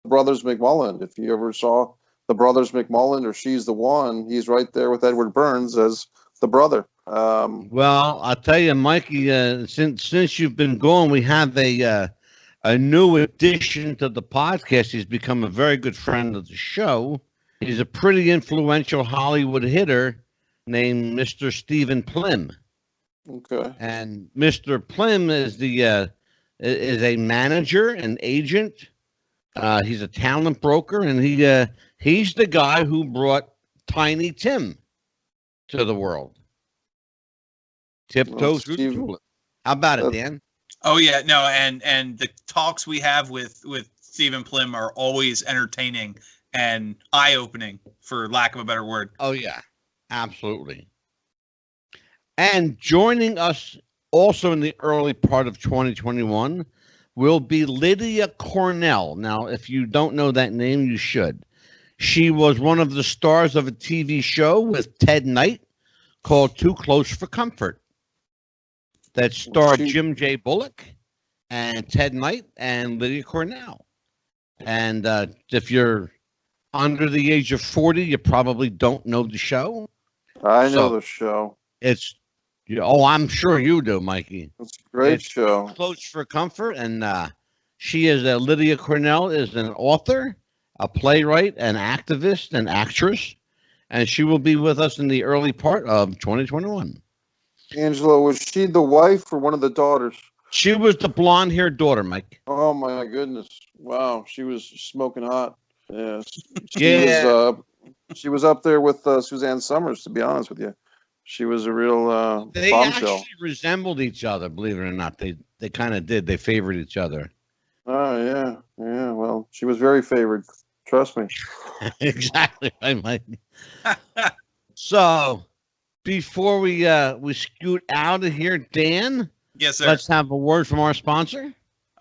Speaker 3: Brothers McMullen. If you ever saw the Brothers McMullen or She's the One, he's right there with Edward Burns as the brother.
Speaker 1: Well, I'll tell you, Mikey, since you've been gone, we have a new addition to the podcast. He's become a very good friend of the show. He's a pretty influential Hollywood hitter named Mr. Stephen Plim.
Speaker 3: Okay.
Speaker 1: And Mr. Plim is is a manager, an agent. He's a talent broker, and he's the guy who brought Tiny Tim to the world. Tiptoe through the tulip. How about it, Dan?
Speaker 2: Oh yeah, no, and the talks we have with Stephen Plim are always entertaining and eye-opening, for lack of a better word.
Speaker 1: Oh yeah, absolutely. And joining us also in the early part of 2021 will be Lydia Cornell. Now, if you don't know that name, you should. She was one of the stars of a TV show with Ted Knight called Too Close for Comfort that starred Jim J. Bullock and Ted Knight and Lydia Cornell. And if you're under the age of 40, you probably don't know the show.
Speaker 3: I know the show.
Speaker 1: I'm sure you do, Mikey.
Speaker 3: It's a great show.
Speaker 1: Close for Comfort, and she is Lydia Cornell is an author, a playwright, an activist, an actress, and she will be with us in the early part of 2021.
Speaker 3: Angela, was she the wife or one of the daughters?
Speaker 1: She was the blonde-haired daughter, Mike.
Speaker 3: Oh my goodness! Wow, she was smoking hot. Yes. She was up there with Suzanne Summers. To be honest with you, she was a real
Speaker 1: they
Speaker 3: bombshell.
Speaker 1: Actually resembled each other, believe it or not. They kind of did. They favored each other.
Speaker 3: Oh yeah. Well, she was very favored. Trust me.
Speaker 1: Exactly right, Mike. So, before we scoot out of here, Dan.
Speaker 2: Yes, sir.
Speaker 1: Let's have a word from our sponsor.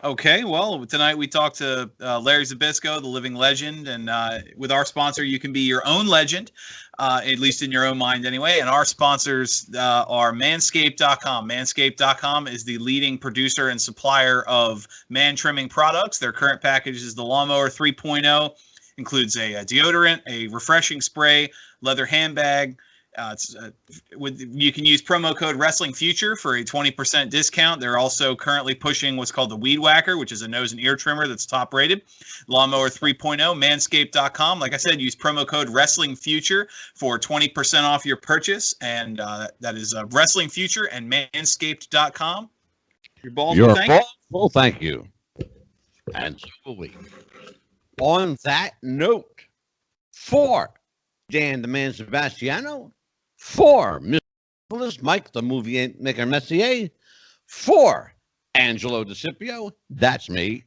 Speaker 2: Okay, well, tonight we talked to Larry Zbyszko, the living legend, and with our sponsor, you can be your own legend, at least in your own mind anyway. And our sponsors are Manscaped.com. Manscaped.com is the leading producer and supplier of man trimming products. Their current package is the Lawnmower 3.0, includes a deodorant, a refreshing spray, leather handbag. You can use promo code Wrestling Future for a 20% discount. They're also currently pushing what's called the Weed Whacker, which is a nose and ear trimmer that's top rated. Lawnmower 3.0, Manscaped.com. Like I said, use promo code Wrestling Future for 20% off your purchase, and that is Wrestling Future and Manscaped.com. Your balls will thank you.
Speaker 1: Well, thank you. And so will we. On that note, for Dan the Man Sebastiano, for Mr. Mike the Movie Maker Messier, for Angelo DeCipio, that's me.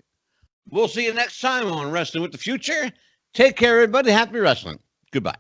Speaker 1: We'll see you next time on Wrestling with the Future. Take care, everybody. Happy wrestling. Goodbye.